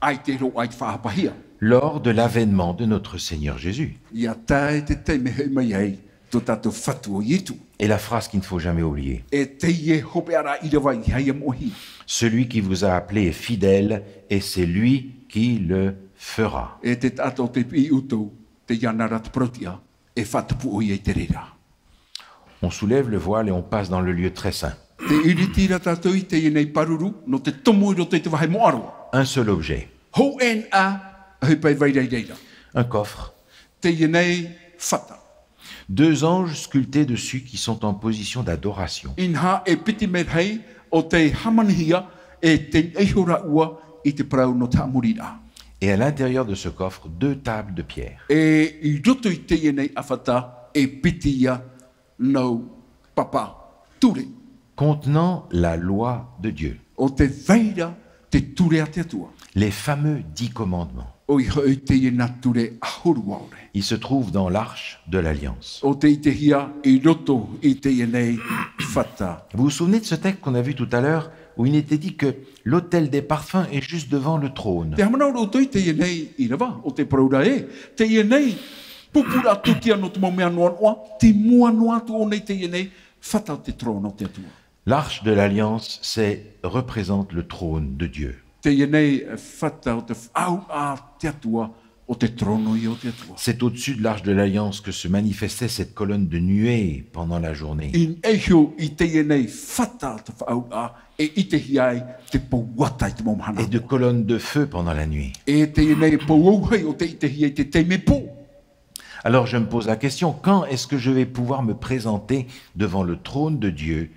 Speaker 2: ai te ro ai te whaapahia.
Speaker 1: lors de l'avènement de notre Seigneur Jésus.
Speaker 2: Ia tae te te mehe mai ai, to tato fatu o yitu.
Speaker 1: Et la phrase qu'il ne faut jamais oublier.
Speaker 2: E te ie hope ara i rewa i haia mohi.
Speaker 1: Celui qui vous a appelé est fidèle et c'est lui qui le fera.
Speaker 2: E te tato te pi uto, te ianara te protia, e whatapu o i e te rera.
Speaker 1: On soulève le voile et on passe dans le lieu très saint.
Speaker 2: Te iritira tato i te ienei paruru, no te tomu i roto i te wahe moaro.
Speaker 1: Un seul objet,
Speaker 2: Ho en a, hei vai reira.
Speaker 1: un coffre,
Speaker 2: Te ienei whata.
Speaker 1: 2 anges sculptés dessus qui sont en position d'adoration.
Speaker 2: Inha e piti me hei, o te hamanhia, e te eihora ua i te parau no ta murira.
Speaker 1: Et à l'intérieur de ce coffre, 2 tables de pierre.
Speaker 2: E i roto i te nei awhata e pitia no papa ture.
Speaker 1: Contenant la loi de Dieu,
Speaker 2: O te veira te ture a te atua.
Speaker 1: les fameux 10 commandements.
Speaker 2: O i hoi te na ture ahuru aore.
Speaker 1: Ils se trouvent dans l'arche de l'Alliance.
Speaker 2: O te i te hia i roto i te nei whata.
Speaker 1: Vous vous souvenez de ce texte qu'on a vu tout à l'heure, où il était dit que l'autel des parfums est juste devant le trône.
Speaker 2: Te hamana roto i te nei i rawa, o te paraura e. Te nei pupura tutia no te maumea noa noa, te mua noa tu o nei te nei whata o te trono o te atua.
Speaker 1: L'arche de l'Alliance, représente le trône de Dieu.
Speaker 2: Te nei whata o te au a te atua o te trono i o te atua.
Speaker 1: C'est au-dessus de l'arche de l'Alliance que se manifestait cette colonne de nuée pendant la journée.
Speaker 2: In ehio i te nei whata te au a e i te hiai te pouata i te maumahana.
Speaker 1: Et de colonnes de feu pendant la nuit.
Speaker 2: E te nei pouauhei o te i te hiai te te me po.
Speaker 1: Alors je me pose la question, quand est-ce que je vais pouvoir me présenter devant le trône de Dieu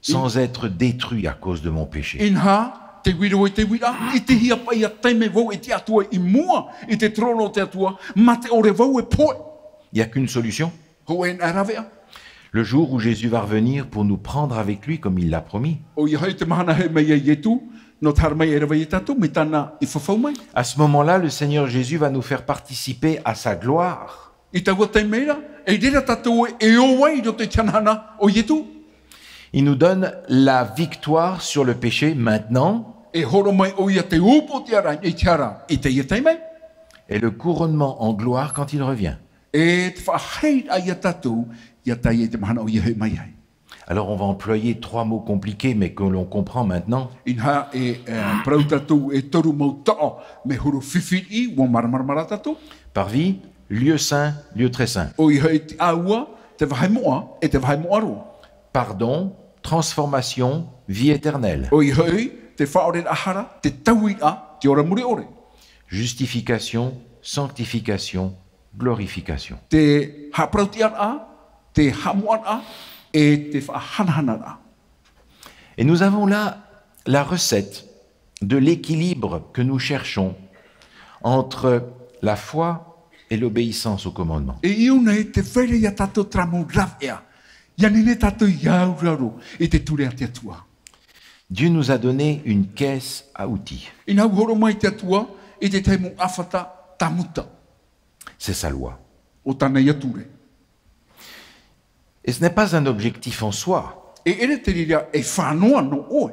Speaker 1: sans être détruit à cause de mon péché?
Speaker 2: Inha, te wiro i te wira, i te hia pai a teime vau i te atua i mua, i te trono o te atua, ma te ore vau e poe.
Speaker 1: Il n'y a qu'une solution.
Speaker 2: Ho en aravea.
Speaker 1: Le jour où Jésus va revenir pour nous prendre avec lui comme il l'a promis.
Speaker 2: O i hei te mahana he mea ietu, no tar mea ere vai tatu, me tana i whawhau mai.
Speaker 1: À ce moment-là, le Seigneur Jésus va nous faire participer à sa gloire.
Speaker 2: I taua te mea, e rera tatu e o wai do te tianhana o ietu.
Speaker 1: Il nous donne la victoire sur le péché maintenant
Speaker 2: E horo mai o ia te upo te ara, i te ara, i te ia te mea.
Speaker 1: et le couronnement en gloire quand il revient.
Speaker 2: E te whaheid a ia tatu, ia tai e te mahana o ia he mai hai.
Speaker 1: Alors on va employer 3 mots compliqués mais que l'on comprend maintenant.
Speaker 2: Inha prau tatu e toru mau to'o me huru whiwhiri ua maramarara tatu.
Speaker 1: Parvis, lieu saint, lieu très saint.
Speaker 2: O i hei te aua, te wahai moa e te wahai moa roa.
Speaker 1: Pardon, transformation, vie éternelle.
Speaker 2: O i hei te whaore ahara, te taui a, te ora muri ore.
Speaker 1: Justification, sanctification, glorification.
Speaker 2: Te haprautian a, te hamuan a, e te whahanhanan a.
Speaker 1: Et nous avons là la recette de l'équilibre que nous cherchons entre la foi et l'obéissance au commandement.
Speaker 2: E iu nei te where ia tato tramu rawea. Ia nene tato iau raro e te ture a te atua.
Speaker 1: Dieu nous a donné une caisse à outils.
Speaker 2: Ina horo mai te atua e te teimu awhata tamuta
Speaker 1: C'est sa loi.
Speaker 2: o tana ia ture.
Speaker 1: Et ce n'est pas un objectif en soi.
Speaker 2: E ere te rira e whanoa no oe.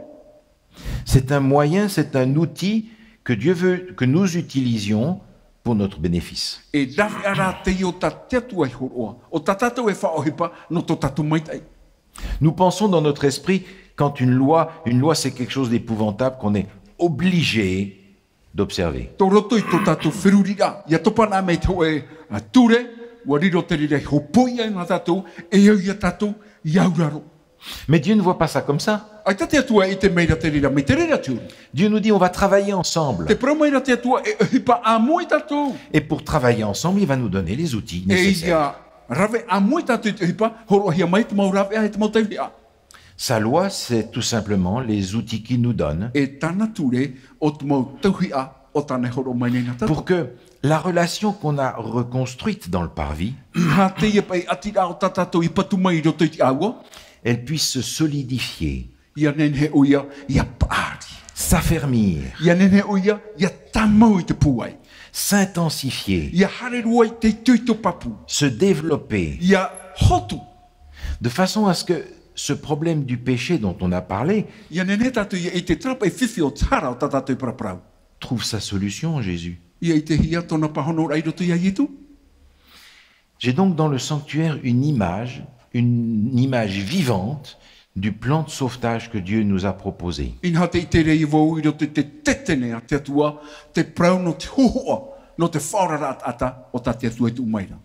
Speaker 1: C'est un moyen, c'est un outil que Dieu veut que nous utilisions pour notre bénéfice.
Speaker 2: E rawe ara te i o ta te atua i horoa. O ta tatou e whaohipa no to tatu mai tai.
Speaker 1: Nous pensons dans notre esprit, quand une loi c'est quelque chose d'épouvantable qu'on est obligé d'observer.
Speaker 2: Tō roto i tō tātou whirurira. Ia topana mei tō e ture, ua riro te rira i hopoia i ngā tātou, e au ia tātou i auraro.
Speaker 1: Mais Dieu ne voit pas ça comme ça.
Speaker 2: Ai tate atua i te meira te rira, mei te rira tūru.
Speaker 1: Dieu nous dit on va travailler ensemble.
Speaker 2: Te pro meira te atua e hipa a moi tātou.
Speaker 1: Et pour travailler ensemble, il va nous donner les outils
Speaker 2: E
Speaker 1: nécessaires.
Speaker 2: ia rave a moi tātou i te hipa, horo hia mai te mau rave a he te mau tauhia.
Speaker 1: Sa loi, c'est tout simplement les outils qu'il nous donne
Speaker 2: E tāna ture o te mau tauhia o tāne horo mai nei nā tātou.
Speaker 1: pour que la relation qu'on a reconstruite dans le parvis,
Speaker 2: Iha te ia pai atira o tā tātou i patu mai i roto i te aua.
Speaker 1: elle puisse se solidifier,
Speaker 2: Ia nen he o ia pāri.
Speaker 1: s'affermir,
Speaker 2: Ia nen he o ia tamau i te puai.
Speaker 1: s'intensifier,
Speaker 2: Ia harerua i te tuito papu.
Speaker 1: se développer,
Speaker 2: Ia hotu.
Speaker 1: de façon à ce que ce problème du péché dont on a parlé
Speaker 2: Ia nene tatu ia i te trapa i whiwhi o tara o tatatu i paraparau.
Speaker 1: trouve sa solution en Jésus.
Speaker 2: Ia i te hia tona pahono rai roto ia itu.
Speaker 1: J'ai donc dans le sanctuaire une image vivante du plan de sauvetage que Dieu nous a proposé.
Speaker 2: Inha te i te rei vau i roto te tetene a te atua, te prau no te hohoa, no te whaurara ata o ta te atua i tu umaira.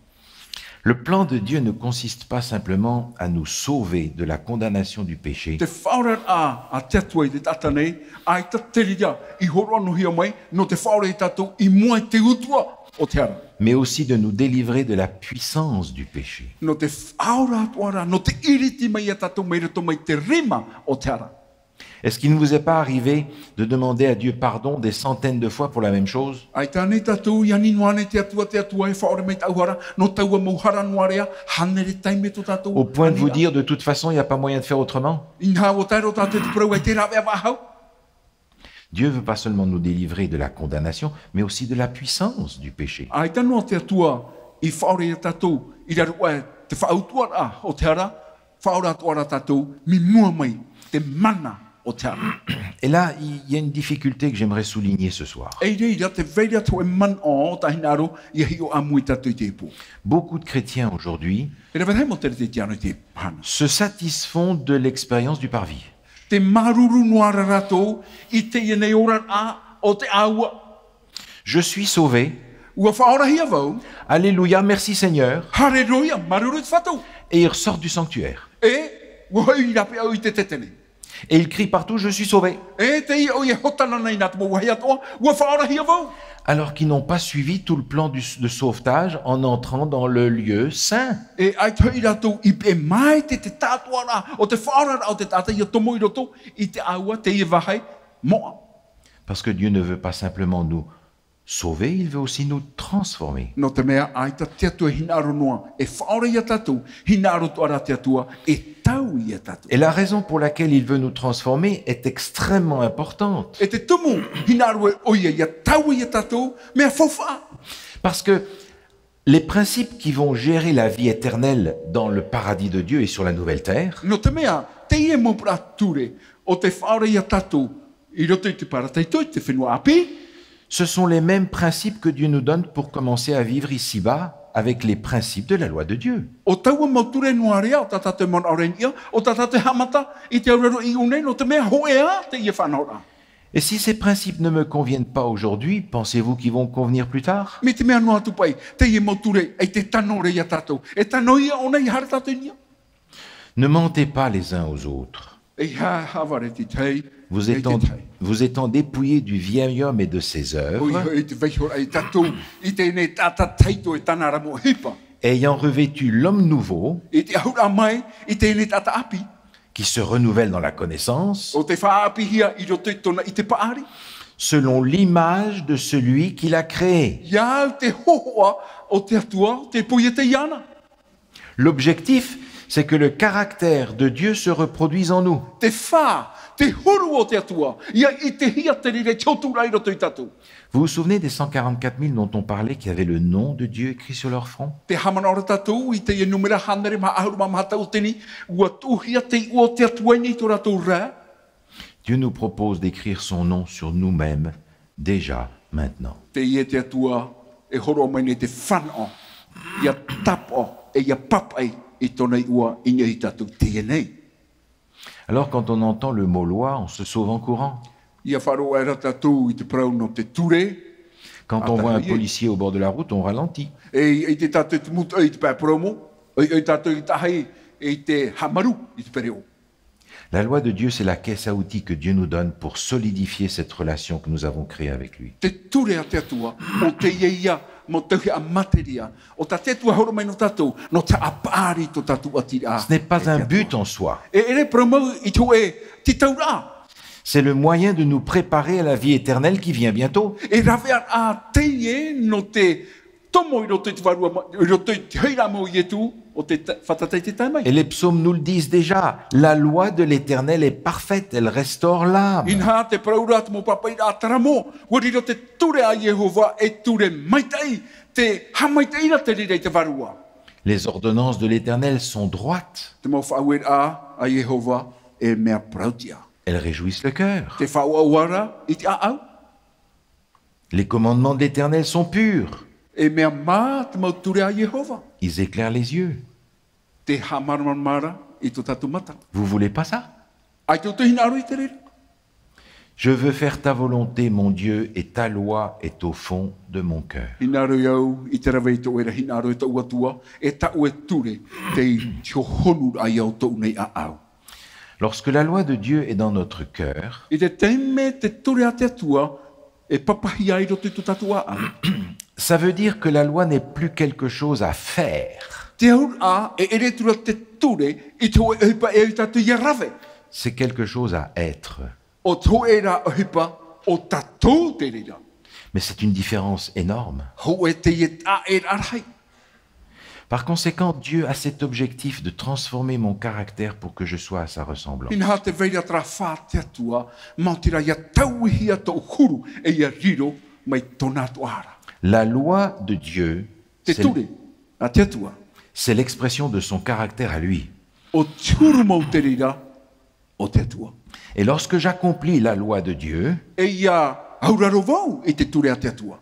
Speaker 1: Le plan de Dieu ne consiste pas simplement à nous sauver de la condamnation du péché,
Speaker 2: Te whaurara a te atua i te tata nei, ai ta te ria i horo anu hia mai, no te whaurara i tatou i mua i te utua o te ara.
Speaker 1: mais aussi de nous délivrer de la puissance du péché.
Speaker 2: No te whaura atuara, no te iriti mai a tatou mai roto mai te rima o te ara.
Speaker 1: Est-ce qu'il ne vous est pas arrivé de demander à Dieu pardon des centaines de fois pour la même chose?
Speaker 2: Ai tāne tātou ia ni noane te atua e whaore mei tauhara, no taua mauhara noarea, hanere taime to tātou.
Speaker 1: Au point de vous dire, de toute façon, il n'y a pas moyen de faire autrement?
Speaker 2: Inha o tairo tātou te prau e te rawe wahau.
Speaker 1: Dieu ne veut pas seulement nous délivrer de la condamnation, mais aussi de la puissance du péché.
Speaker 2: Ai tano te atua I whaore e tātou, I raru e te whautua a o te ara, whaora atua tātou, mi mua mai, te mana.
Speaker 1: Et là, il y a une difficulté que j'aimerais souligner ce soir. Beaucoup de chrétiens aujourd'hui se satisfont de l'expérience du parvis. Je suis sauvé. Alléluia, merci Seigneur. Et il ressort du sanctuaire. Et il crie partout, je suis sauvé. Alors qu'ils n'ont pas suivi tout le plan de sauvetage en entrant dans le lieu saint. Parce que Dieu ne veut pas simplement nous sauver, il veut aussi nous transformer. Et la raison pour laquelle il veut nous transformer est extrêmement importante. Parce que les principes qui vont gérer la vie éternelle dans le paradis de Dieu et sur la nouvelle terre ce sont les mêmes principes que Dieu nous donne pour commencer à vivre ici-bas avec les principes de la loi de Dieu. Et si ces principes ne me conviennent pas aujourd'hui, pensez-vous qu'ils vont convenir plus tard? Ne mentez pas les uns aux autres. Vous étant dépouillés du vieil homme et de ses œuvres, ayant revêtu l'homme nouveau, qui se renouvelle dans la connaissance, selon l'image de celui qui l'a créé. L'objectif, c'est que le caractère de Dieu se reproduise en nous. Vous vous souvenez des 144 000 dont on parlait qui avaient le nom de Dieu écrit sur leur front? Dieu nous propose d'écrire son nom sur nous-mêmes déjà maintenant. Alors quand on entend le mot loi, on se sauve en courant. Quand on voit un policier au bord de la route, on ralentit. La loi de Dieu, c'est la caisse à outils que Dieu nous donne pour solidifier cette relation que nous avons créée avec lui. Ce n'est pas un but en soi. C'est le moyen de nous préparer à la vie éternelle qui vient bientôt. Et les psaumes nous le disent déjà, la loi de l'Éternel est parfaite, elle restaure l'âme. Les ordonnances de l'Éternel sont droites. Elles réjouissent le cœur. Les commandements de l'Éternel sont purs. Ils éclairent les yeux. Vous voulez pas ça? Je veux faire ta volonté, mon Dieu, et ta loi est au fond de mon cœur. Lorsque la loi de Dieu est dans notre cœur, ça veut dire que la loi n'est plus quelque chose à faire, c'est quelque chose à être.
Speaker 2: O tō e rā ohipa, o tatou te rira.
Speaker 1: Mais c'est une différence énorme.
Speaker 2: Ho e te e tā e rarai.
Speaker 1: Par conséquent, Dieu a cet objectif de transformer mon caractère pour que je sois à sa ressemblance.
Speaker 2: Ina te veira tra whā te atua, mautira ia tauhia tō huru e ia riro mai tōna tuara.
Speaker 1: La loi de Dieu,
Speaker 2: Te ture, a te atua.
Speaker 1: c'est l'expression de son caractère à lui.
Speaker 2: O turu mau te rira, o te atua.
Speaker 1: Et lorsque j'accomplis la loi de Dieu,
Speaker 2: E ia auraro vau e te ture a te atua.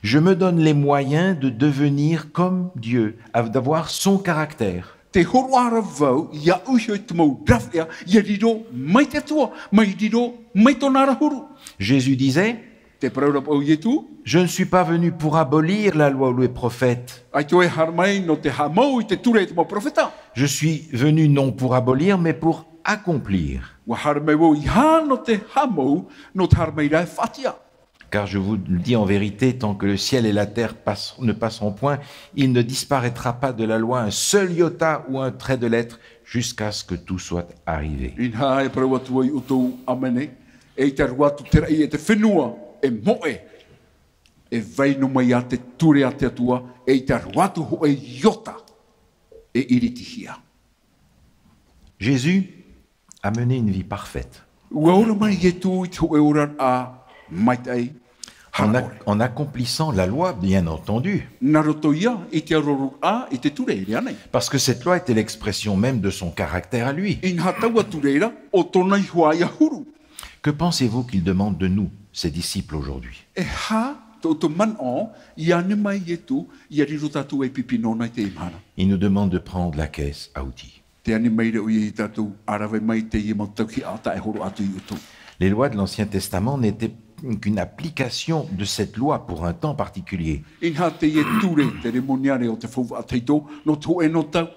Speaker 1: je me donne les moyens de devenir comme Dieu, d'avoir son caractère.
Speaker 2: Te horo ara vau, ia uhi te mau rafea, ia riro mai te atua, mai riro mai tōna ara huru.
Speaker 1: Jésus disait,
Speaker 2: Te praura o ietu,
Speaker 1: je ne suis pas venu pour abolir la loi ou les prophètes.
Speaker 2: ai toi e harmai no te hamau i te ture e te mau profeta.
Speaker 1: Je suis venu non pour abolir, mais pour accomplir.
Speaker 2: Wa harmai wo i ha no te hamau, no te harmai rai whatia.
Speaker 1: Car je vous le dis en vérité, tant que le ciel et la terre ne passeront point, il ne disparaîtra pas de la loi un seul iota ou un trait de lettre jusqu'à ce que tout soit arrivé.
Speaker 2: In ha e praua tua i utou amene, e te ruatu te rai e te whenua, e moe, e vai no mai a te ture a te atua, e te ruatu ho e iota, e iritihia.
Speaker 1: Jésus a mené une vie parfaite
Speaker 2: Ua ora mai e tu i te ho e ora a mai tei,
Speaker 1: en accomplissant la loi, bien entendu,
Speaker 2: Nā roto ia i te aroru a i te ture e rea nei.
Speaker 1: parce que cette loi était l'expression même de son caractère à lui.
Speaker 2: In ha taua tureira o tōna i hua ia huru.
Speaker 1: Que pensez-vous qu'il demande de nous, ses disciples, aujourd'hui?
Speaker 2: E ha tō man o, i ane mai e tu, i ariro tātou e pipinona i te imana.
Speaker 1: Il nous demande de prendre la caisse à outils.
Speaker 2: Te ane mai reo i tātou arawe mai te i mautau ki ata e horo atu i utu.
Speaker 1: Les lois de l'Ancien Testament n'étaient qu'une application de cette loi pour un temps particulier.
Speaker 2: In ha te e ture te remoniare o te fau ateito, no tō e no tau.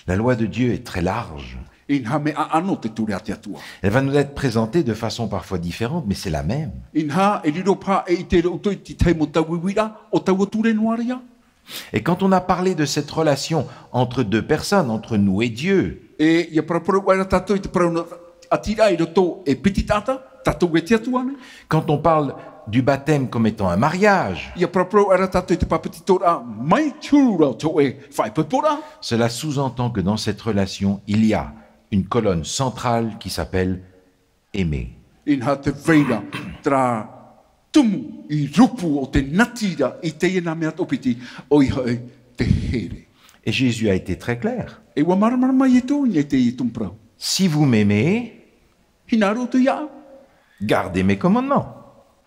Speaker 1: La loi de Dieu est très large.
Speaker 2: In ha me a ano te ture a te atua.
Speaker 1: Elle va nous être présentée de façon parfois différente, mais c'est la même.
Speaker 2: In ha e riro pā e i te roto i te teimo tau iwira, o tau ture noaria.
Speaker 1: Et quand on a parlé de cette relation entre deux personnes, entre nous et Dieu,
Speaker 2: E ia parapara waira tātou i te parau atira i roto e piti tata, tātou e te atua ne.
Speaker 1: quand on parle du baptême comme étant un mariage,
Speaker 2: Ia parapara waira tātou i te papiti tora mai tūra o tō e whai pupura.
Speaker 1: cela sous-entend que dans cette relation, il y a une colonne centrale qui s'appelle aimer.
Speaker 2: In ha te veira tra tumu i rupu o te natira i te ena mea topiti o i hae te here.
Speaker 1: Et Jésus a été très clair.
Speaker 2: E wa maramara mai e tō i te i tumprau.
Speaker 1: Si vous m'aimez,
Speaker 2: Hina roto ia,
Speaker 1: gardez mes commandements.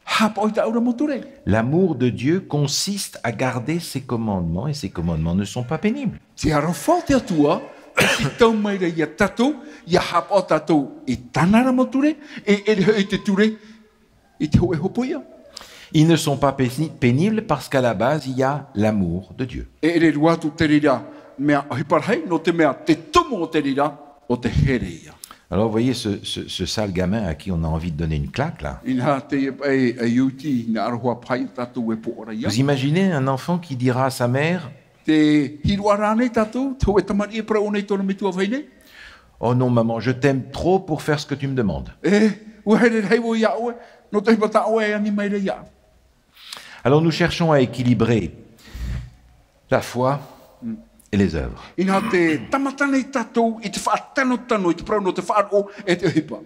Speaker 2: hapa o i ta aura moture.
Speaker 1: L'amour de Dieu consiste à garder ses commandements, et ses commandements ne sont pas pénibles.
Speaker 2: Te ara whao te atua, i tau mai rei ia tatou, ia hapa o tatou i tanara moture, e e te ture i te hoe hopoia.
Speaker 1: Ils ne sont pas pénibles parce qu'à la base, il y a l'amour de Dieu.
Speaker 2: E ere ruatu te rira mea hiparhei, no te mea te tumu o te rira o te here ia.
Speaker 1: Alors, vous voyez ce sale gamin à qui on a envie de donner une claque, là.
Speaker 2: In ha te e iuti na aroha pai tatou e po ora ia.
Speaker 1: Vous imaginez un enfant qui dira à sa mère,
Speaker 2: Te hiruara nei tatou, te hoe tamari e pra o nei tōna mitua whaine.
Speaker 1: « Oh non, maman, je t'aime trop pour faire ce que tu me demandes.
Speaker 2: E, ua here hei wo ia oe, no te hipata oe ani mai re ia. »
Speaker 1: Alors, nous cherchons à équilibrer la foi et les œuvres.
Speaker 2: In ha te tamata nei tatou, i te whaatano tano, i te prau no te whaaro e te hipa.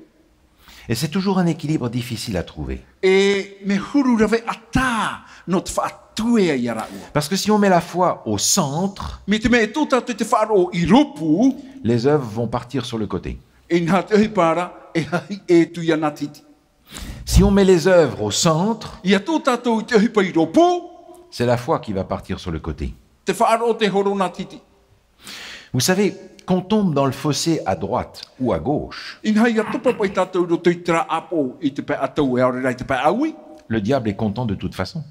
Speaker 1: Et c'est toujours un équilibre difficile à trouver.
Speaker 2: E me huru rawe ata no te whaatue a iara ua.
Speaker 1: Parce que si on met la foi au centre,
Speaker 2: Me te me e tō tātou te whaaro i rupu,
Speaker 1: les œuvres vont partir sur le côté.
Speaker 2: in ha te hipara e hai e tu ia natiti.
Speaker 1: Si on met les œuvres au centre,
Speaker 2: Ia tō tātou i te hipa i rupu,
Speaker 1: c'est la foi qui va partir sur le côté.
Speaker 2: te whaaro te horo natiti.
Speaker 1: Vous savez, qu'on tombe dans le fossé à droite ou à gauche,
Speaker 2: In hai a topa pai tātou roto i tera apo i te pai atau e aore rai te pai aui,
Speaker 1: le diable est content de toute façon.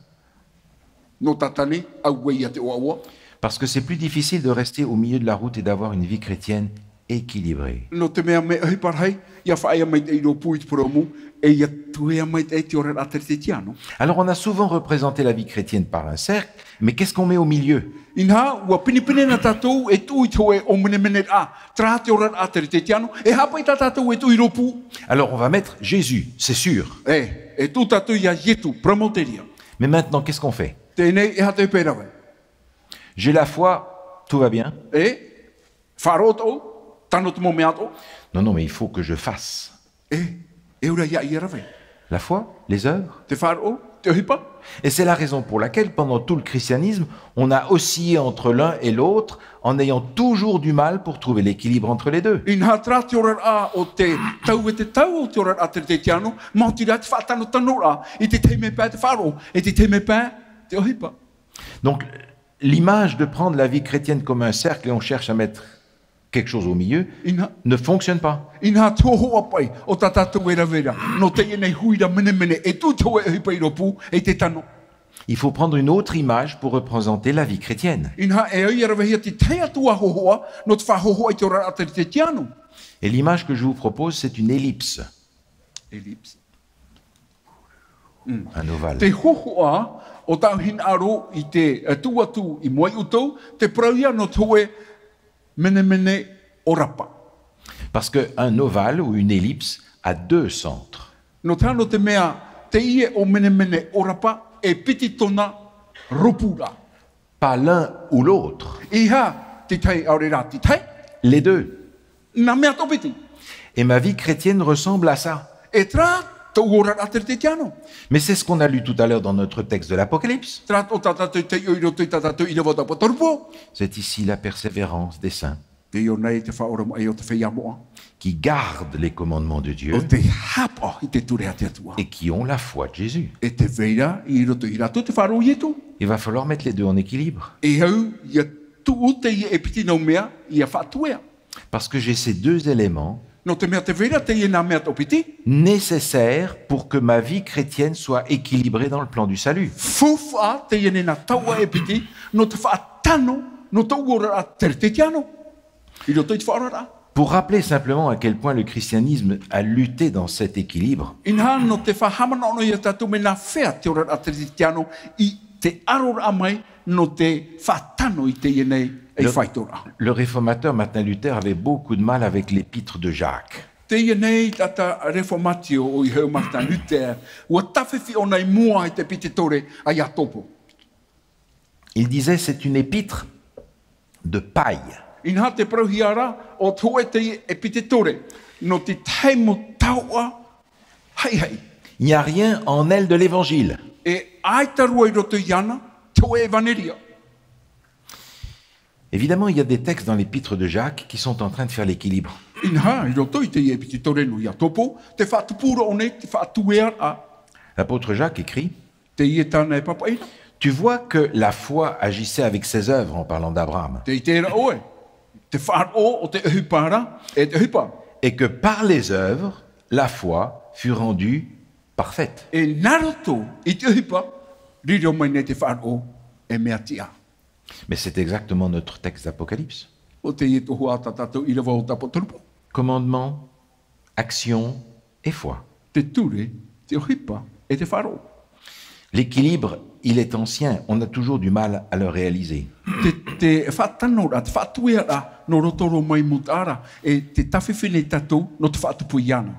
Speaker 2: no tatane, aue ia te oaua.
Speaker 1: Parce que c'est plus difficile de rester au milieu de la route et d'avoir une vie chrétienne équilibré.
Speaker 2: No te mea me ahi parhai, ia whaia mai te iro pui te promu, e ia tuea mai te te ora atere te tiano.
Speaker 1: Alors on a souvent représenté la vie chrétienne par un cercle, mais qu'est-ce qu'on met au milieu?
Speaker 2: Inha, ua pinipine na tatou e tui toe o mene mene a, tra te ora atere te tiano, e hapai ta tatou e tui ropu.
Speaker 1: Alors on va mettre Jésus, c'est sûr.
Speaker 2: E tu tatou ia yetu, promoteria.
Speaker 1: Mais maintenant, qu'est-ce qu'on fait?
Speaker 2: Tēnei e hate pērawe.
Speaker 1: J'ai la foi, tout va bien.
Speaker 2: E, wharoto, tano te mo meato,
Speaker 1: Non, non, mais il faut que je fasse.
Speaker 2: e ura ia i rawe.
Speaker 1: La foi, les œuvres.
Speaker 2: Te wharo, te hipa.
Speaker 1: Et c'est la raison pour laquelle, pendant tout le christianisme, on a oscillé entre l'un et l'autre en ayant toujours du mal pour trouver l'équilibre entre les deux.
Speaker 2: Inha tra te ora a o te tau e te tau o te ora atere te tiano, mauti rea te whatano tano a, i te teime pē te wharo, e te teime pē te hipa.
Speaker 1: Donc, l'image de prendre la vie chrétienne comme un cercle et on cherche à mettre quelque chose au milieu
Speaker 2: Inha,
Speaker 1: ne fonctionne pas.
Speaker 2: inha toho apai o ta tatou e rawera, no te enei huira mene mene, e tu tau e hipa i ropu, e te tano.
Speaker 1: Il faut prendre une autre image pour représenter la vie chrétienne.
Speaker 2: Inha e ai rawehia te te atua hohoa, no te whahohoa i te ora atere te tiano.
Speaker 1: Et l'image que je vous propose, c'est une ellipse,
Speaker 2: Ellipse.
Speaker 1: un ovale.
Speaker 2: Te hohoa o tau hin aro i te tuatu i moai utou, te prauia no toe mene mene o rapa.
Speaker 1: Parce qu'un ovale ou une ellipse a deux centres.
Speaker 2: No tano te mea te ie o mene mene o rapa e piti tona ropura.
Speaker 1: Pas l'un ou l'autre,
Speaker 2: Iha te tai aurera te tai,
Speaker 1: les deux.
Speaker 2: na mea topiti.
Speaker 1: Et ma vie chrétienne ressemble à ça.
Speaker 2: E tra tau ora atere te tiano.
Speaker 1: Mais c'est ce qu'on a lu tout à l'heure dans notre texte de l'Apocalypse.
Speaker 2: Tra o tatatou te oiro te tatatou i rewa tapa torpo.
Speaker 1: C'est ici la persévérance des saints
Speaker 2: Te io nei te whaora mo e o te whea moa.
Speaker 1: qui gardent les commandements de Dieu
Speaker 2: O te hapa i te turea te atua.
Speaker 1: et qui ont la foi de Jésus.
Speaker 2: E te veira i roto i rato te wharo i eto.
Speaker 1: Il va falloir mettre les deux en équilibre.
Speaker 2: E hau ia tu te i e piti no mea i a whatuea.
Speaker 1: Parce que j'ai ces deux éléments
Speaker 2: No te mea te veira te i na mea to piti.
Speaker 1: nécessaires pour que ma vie chrétienne soit équilibrée dans le plan du salut.
Speaker 2: Fufa te i na taua e piti. No te whaatano no tau ora a te tiano. I roto i te whaora.
Speaker 1: Pour rappeler simplement à quel point le christianisme a lutté dans cet équilibre,
Speaker 2: Inha no te whahamana ono i a tatu me na whea te ora a te tiano i te arora mai no te whaatano i te i nei e whaitora.
Speaker 1: le réformateur Martin Luther avait beaucoup de mal avec l'épître de Jacques.
Speaker 2: Te ia nei tata reformatio o i heu Martin Luther, ua tawhiwhi o nei mua i te pititore a ia topo.
Speaker 1: Il disait c'est une épître de paille.
Speaker 2: Inha te prohiara o toe te e pititore, no te taimo taua, hei hei.
Speaker 1: Il n'y a rien en elle de l'évangile.
Speaker 2: E aitarua i roto i ana, toe evaneria.
Speaker 1: Évidemment, il y a des textes dans l'épître de Jacques qui sont en train de faire l'équilibre.
Speaker 2: Inha i roto i te e pititore no ia topo, te whaatupura o nei, te whaatuea a,
Speaker 1: L'apôtre Jacques écrit
Speaker 2: te i e tana e papaina.
Speaker 1: Tu vois que la foi agissait avec ses œuvres en parlant d'Abraham,
Speaker 2: Te i tera oe, te whaaro o te ehupara e te ehupa.
Speaker 1: et que par les œuvres, la foi fut rendue parfaite.
Speaker 2: E naroto i te ehupa, riro mai nei te whaaro e mea tia.
Speaker 1: Mais c'est exactement notre texte d'Apocalypse.
Speaker 2: O te i tohu ata tatou i rewa o tapo turupo.
Speaker 1: Commandement, action et foi.
Speaker 2: Te ture, te ohipa e te wharo.
Speaker 1: L'équilibre, il est ancien, on a toujours du mal à le réaliser.
Speaker 2: Te whatanora, te whatuera no rotoro mai mutara e te tawhiwhine tatou no te whatupuiana.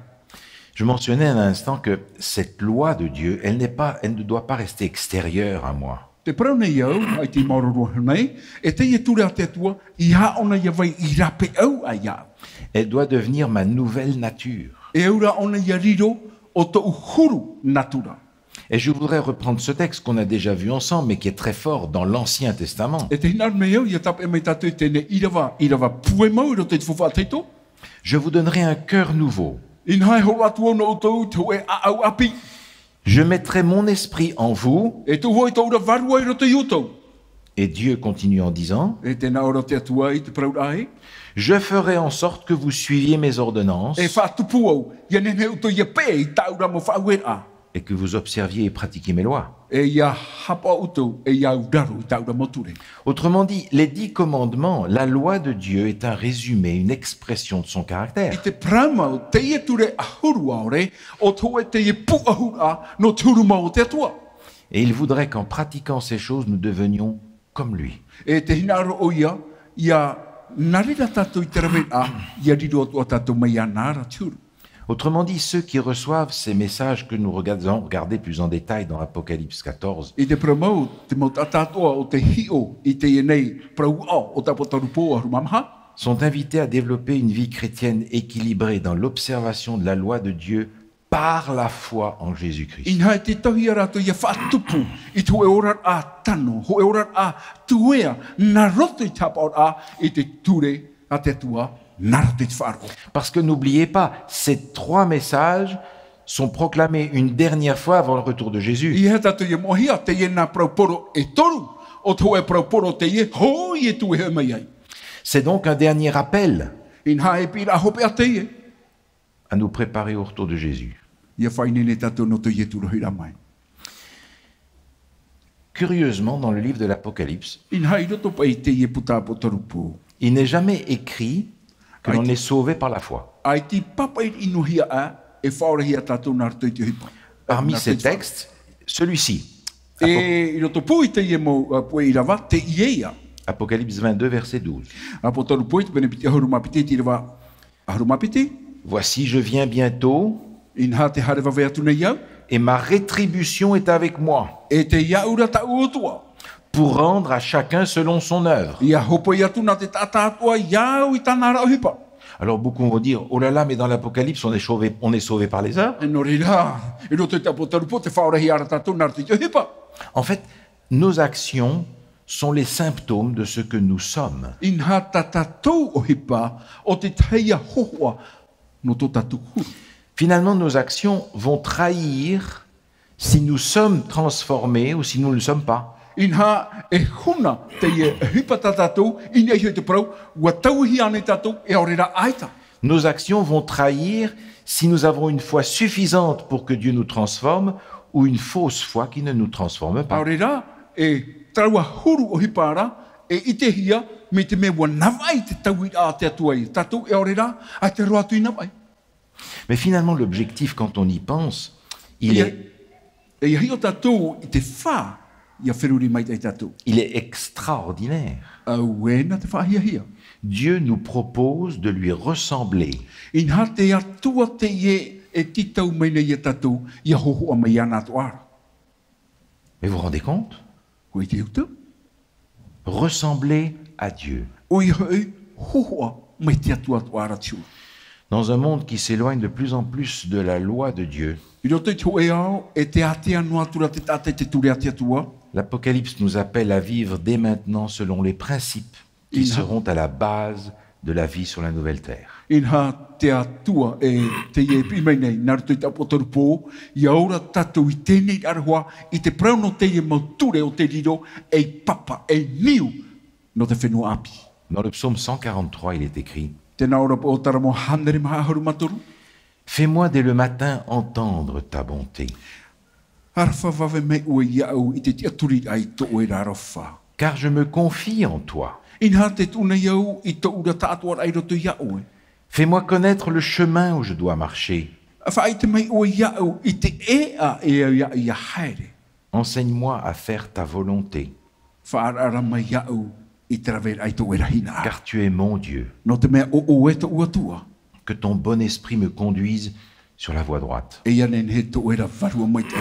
Speaker 1: Je mentionnais un instant que cette loi de Dieu, elle ne doit pas rester extérieure à moi.
Speaker 2: Te praune iau, ai te mauroroha nei, e te i ture a te atua, i haona ia vai i rape au a iau.
Speaker 1: Elle doit devenir ma nouvelle nature.
Speaker 2: E aura ona ia riro o to uhuru natura.
Speaker 1: Et je voudrais reprendre ce texte qu'on a déjà vu ensemble, mais qui est très fort dans l'Ancien Testament.
Speaker 2: E te hinar me au, ia tap e mei tatou i tene irawa pue mau ro te fufa teito.
Speaker 1: Je vous donnerai un cœur nouveau.
Speaker 2: In hai ho atu ona o tau te e a au api.
Speaker 1: Je mettrai mon esprit en vous.
Speaker 2: E tu hoi tau ra varua i ro te iutou.
Speaker 1: Et Dieu continue en disant,
Speaker 2: E te naora te atua i te praurae.
Speaker 1: je ferai en sorte que vous suiviez mes ordonnances
Speaker 2: E whatupu au, ia nene uto ia pe i taura mo whauera.
Speaker 1: et que vous observiez et pratiquiez mes lois.
Speaker 2: E ia hapa utu, e ia udaru, i tau da moture.
Speaker 1: Autrement dit, les 10 commandements, la loi de Dieu est un résumé, une expression de son
Speaker 2: I
Speaker 1: caractère.
Speaker 2: te pramau, te ia ture ahuru aore, o toe te ia pu ahura, no turu mau te atua.
Speaker 1: Et il voudrait qu'en pratiquant ces choses, nous devenions comme lui.
Speaker 2: E te hinaro o ia narira tatou i te rawena, ia riro atua tatou mai anara turu.
Speaker 1: Autrement dit, ceux qui reçoivent ces messages que nous regardez plus en détail dans Apocalypse 14,
Speaker 2: I te pramau, te mau tatatoa o te hio, i te ienei prau o tapotarupo aru mamha.
Speaker 1: sont invités à développer une vie chrétienne équilibrée dans l'observation de la loi de Dieu par la foi en Jésus-Christ.
Speaker 2: Inha te tohi arato ia whaatupu, i tu e ora a tano, ho e ora a tuea, na roto i tapa ora i te ture a te tua, nara te whaaro.
Speaker 1: Parce que n'oubliez pas, ces 3 messages sont proclamés une dernière fois avant le retour de Jésus.
Speaker 2: I heta tu ia mohia, te ia nā prauporo e toru, o tu e prauporo te ia, ho i e tu e mai ai.
Speaker 1: C'est donc un dernier appel
Speaker 2: Inha e pira hope a te ia,
Speaker 1: à nous préparer au retour de Jésus.
Speaker 2: ia whainene tato no te ia turohira mai.
Speaker 1: Curieusement, dans le livre de l'Apocalypse,
Speaker 2: Inha i roto pa i te ia puta po torupo.
Speaker 1: il n'est jamais écrit que l'on est sauvé par la foi.
Speaker 2: Ai ti papa i inuhia a, e whaorahia tato nā rato i te hipa.
Speaker 1: Parmi ces textes, celui-ci,
Speaker 2: E i roto pu i te ia mo pue i rawa, te ia.
Speaker 1: Apocalypse 22, verset 12.
Speaker 2: A po toru poit pene piti ahurumapiti ti rawa ahurumapiti.
Speaker 1: Voici, je viens bientôt,
Speaker 2: Inha te harewa vea tune iau.
Speaker 1: et ma rétribution est avec moi,
Speaker 2: E te iaura ta uotua.
Speaker 1: pour rendre à chacun selon son œuvre.
Speaker 2: Ia hopo i atu nā te tātātua iau i tāna rau hipa.
Speaker 1: Alors beaucoup vont dire, oh là là, mais dans l'Apocalypse, on est sauvé par les œuvres.
Speaker 2: E nori rā, i roto i te po toru po te whaorahi ara tātou nā rato i te hipa.
Speaker 1: En fait, nos actions sont les symptômes de ce que nous sommes.
Speaker 2: Inha ta tātou o hipa o te teia hohoa no tō tātou huru.
Speaker 1: Finalement, nos actions vont trahir si nous sommes transformés ou si nous ne le sommes pas.
Speaker 2: Inha e huna te ia hipa ta tātou, ina i hoi te parau, ua tauhi ane tātou e aurera aita.
Speaker 1: Nos actions vont trahir si nous avons une foi suffisante pour que Dieu nous transforme ou une fausse foi qui ne nous transforme pas.
Speaker 2: Aurera e traua huru o hipa ara, e ite hia me te mea ua nawai te tauhi a te atuai. Tātou e aurera a te roa tui nawai.
Speaker 1: Mais finalement, l'objectif, quand on y pense, il
Speaker 2: E ia hio tātou i te whā, ia wheruri mai te tātou.
Speaker 1: est extraordinaire.
Speaker 2: Au e na te whahia hia.
Speaker 1: Dieu nous propose de lui ressembler.
Speaker 2: Inha te atua te ie e titau mai nei ia tātou, ia hohoa mai ana atu ara.
Speaker 1: Mais vous vous rendez compte?
Speaker 2: Koe te utu?
Speaker 1: Ressembler à Dieu.
Speaker 2: O i hoi hohoa mai te atua atu ara tiu.
Speaker 1: Dans un monde qui s'éloigne de plus en plus de la loi de Dieu,
Speaker 2: I roto i tō e ao, e te atea noa tura te tate te ture atea tua.
Speaker 1: l'Apocalypse nous appelle à vivre dès maintenant selon les principes qui seront à la base de la vie sur la nouvelle terre.
Speaker 2: Inha te atua e te ie pimei nei, nā roto i tapo toru pō, i aura tatou i tēnei arahua, i te prauno te ie mauture o te riro, e papa, e niu, no te whenua api.
Speaker 1: Dans le psaume 143, il est écrit
Speaker 2: Tēnā ora po o taramo hanere maha haru matoru.
Speaker 1: « Fais-moi dès le matin entendre ta bonté,
Speaker 2: Arfa vave me ue iau i te tia turi ai to e raro wha.
Speaker 1: car je me confie en toi.
Speaker 2: Inha te tuna iau i to ura tātua ai roto iau e.
Speaker 1: Fais-moi connaître le chemin où je dois marcher.
Speaker 2: Wha te mai ue iau i te ea e au iau i a haere.
Speaker 1: Enseigne-moi à faire ta volonté,
Speaker 2: Wha ara mai iau i te rawe ai to e rahina.
Speaker 1: car tu es mon Dieu.
Speaker 2: No te mea o e to ua tua.
Speaker 1: Que ton bon esprit me conduise sur la voie droite.
Speaker 2: E ianen he to e ra varua mai te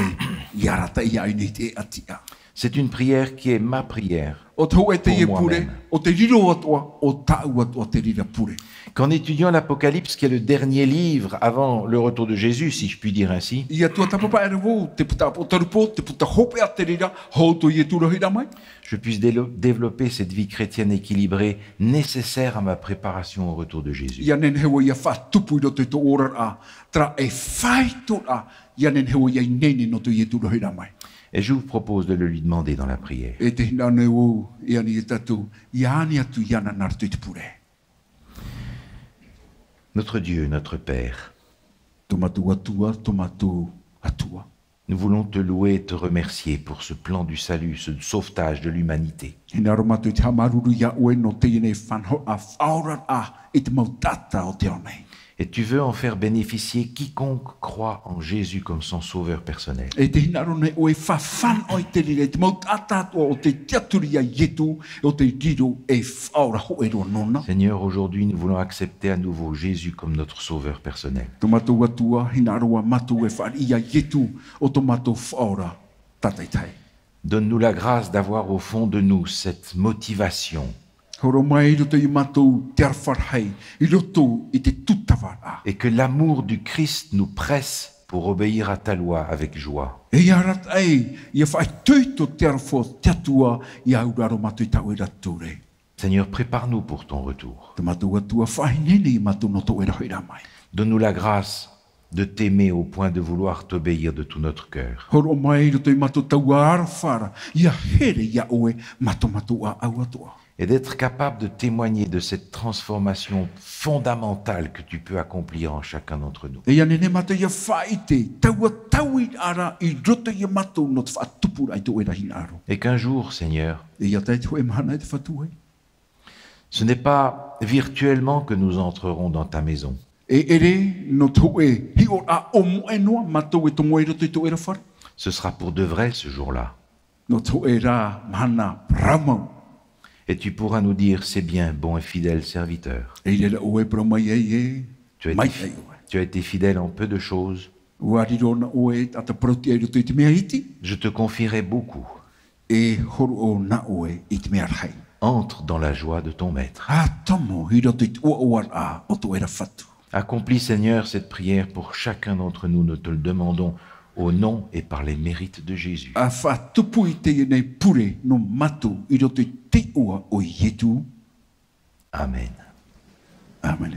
Speaker 2: i arata i ai nei te atia.
Speaker 1: C'est une prière qui est ma prière.
Speaker 2: O tau e te ie
Speaker 1: Pour
Speaker 2: pure,
Speaker 1: moi-même.
Speaker 2: o te riro atua, o tau atua te rira pure.
Speaker 1: Qu'en étudiant l'Apocalypse, qui est le dernier livre avant le retour de Jésus, si je puis dire ainsi,
Speaker 2: Ia tua tapapa e rewo, te puta po tarupo, te puta hope a te rira, hou to i e tura hira mai.
Speaker 1: je puisse développer cette vie chrétienne équilibrée nécessaire à ma préparation au retour de Jésus.
Speaker 2: Ia nen hewa ia wha tupu i roto i tō ora a, tra e whai tō a, ia nen hewa ia i nene no to i e tura hira mai.
Speaker 1: Et je vous propose de le lui demander dans la prière.
Speaker 2: E te hina ne o, ia ni e tatu, ia ani atu iana nartu i te pure.
Speaker 1: Notre Dieu, notre Père,
Speaker 2: Tomatu atua, tomatu atua.
Speaker 1: Nous voulons te louer et te remercier pour ce plan du salut, ce sauvetage de l'humanité.
Speaker 2: Hina ro mātou te hamaruru ia ue no te ine whanho a whaorat a i te mau tata o te onei.
Speaker 1: Et tu veux en faire bénéficier quiconque croit en Jésus comme son sauveur personnel.
Speaker 2: E te hina ro ne ue whawhan o i te rire, te mau tata o te teaturi a yetu, o te riro e whaora ho e roa nona.
Speaker 1: Seigneur, aujourd'hui, nous voulons accepter à nouveau Jésus comme notre sauveur personnel.
Speaker 2: To mātou atua hina roa mātou e whaari ia yetu o to mātou whaora tatai tai.
Speaker 1: Donne-nous la grâce d'avoir au fond de nous cette motivation
Speaker 2: Horo mai i roto i mātou te arwharhei, i roto i te tutawara.
Speaker 1: et que l'amour du Christ nous presse pour obéir à ta loi avec joie.
Speaker 2: E arat ai, ia whai tuito te arwho te atua i auraro mātou i tau e rature.
Speaker 1: Seigneur, prépare-nous pour ton retour.
Speaker 2: Te mātou atua whai nene i mātou noto e rahoira mai.
Speaker 1: Donne-nous la grâce de t'aimer au point de vouloir t'obéir de tout notre cœur.
Speaker 2: Horo mai i roto i mātou tau arwhara, ia here ia oe mātou a au atua.
Speaker 1: Et d'être capable de témoigner de cette transformation fondamentale que tu peux accomplir en chacun d'entre nous.
Speaker 2: E ia nene mātou ia whai te, tau i ara i roto i mātou no te whaatupura i te oe rahina aro.
Speaker 1: Et qu'un jour, Seigneur,
Speaker 2: E ia tai te hoe mahana i te whatu e.
Speaker 1: ce n'est pas virtuellement que nous entrerons dans ta maison,
Speaker 2: E ere no tau e hi o a omo e noa mātou e tomo e roto i te oe rawhara.
Speaker 1: ce sera pour de vrai ce jour-là.
Speaker 2: No tau e rā mahana ramau.
Speaker 1: Et tu pourras nous dire, c'est bien, bon et fidèle serviteur.
Speaker 2: E rera oe pro mai e
Speaker 1: Tu as,
Speaker 2: mai
Speaker 1: été,
Speaker 2: ai oe.
Speaker 1: tu as été fidèle en peu de choses,
Speaker 2: Ua riro na oe ata proti e roto i te mea iti.
Speaker 1: je te confierai beaucoup.
Speaker 2: E horo o na oe i te mea rhai.
Speaker 1: Entre dans la joie de ton maître.
Speaker 2: A tomo hi roto i te ua oar a o to e ra whatu.
Speaker 1: Accomplis, Seigneur, cette prière pour chacun d'entre nous. Nous te le demandons au nom et par les mérites de Jésus.
Speaker 2: A whatupu i te nei pure no matu i roto i te ua o i yetu.
Speaker 1: Amen.
Speaker 2: Amen.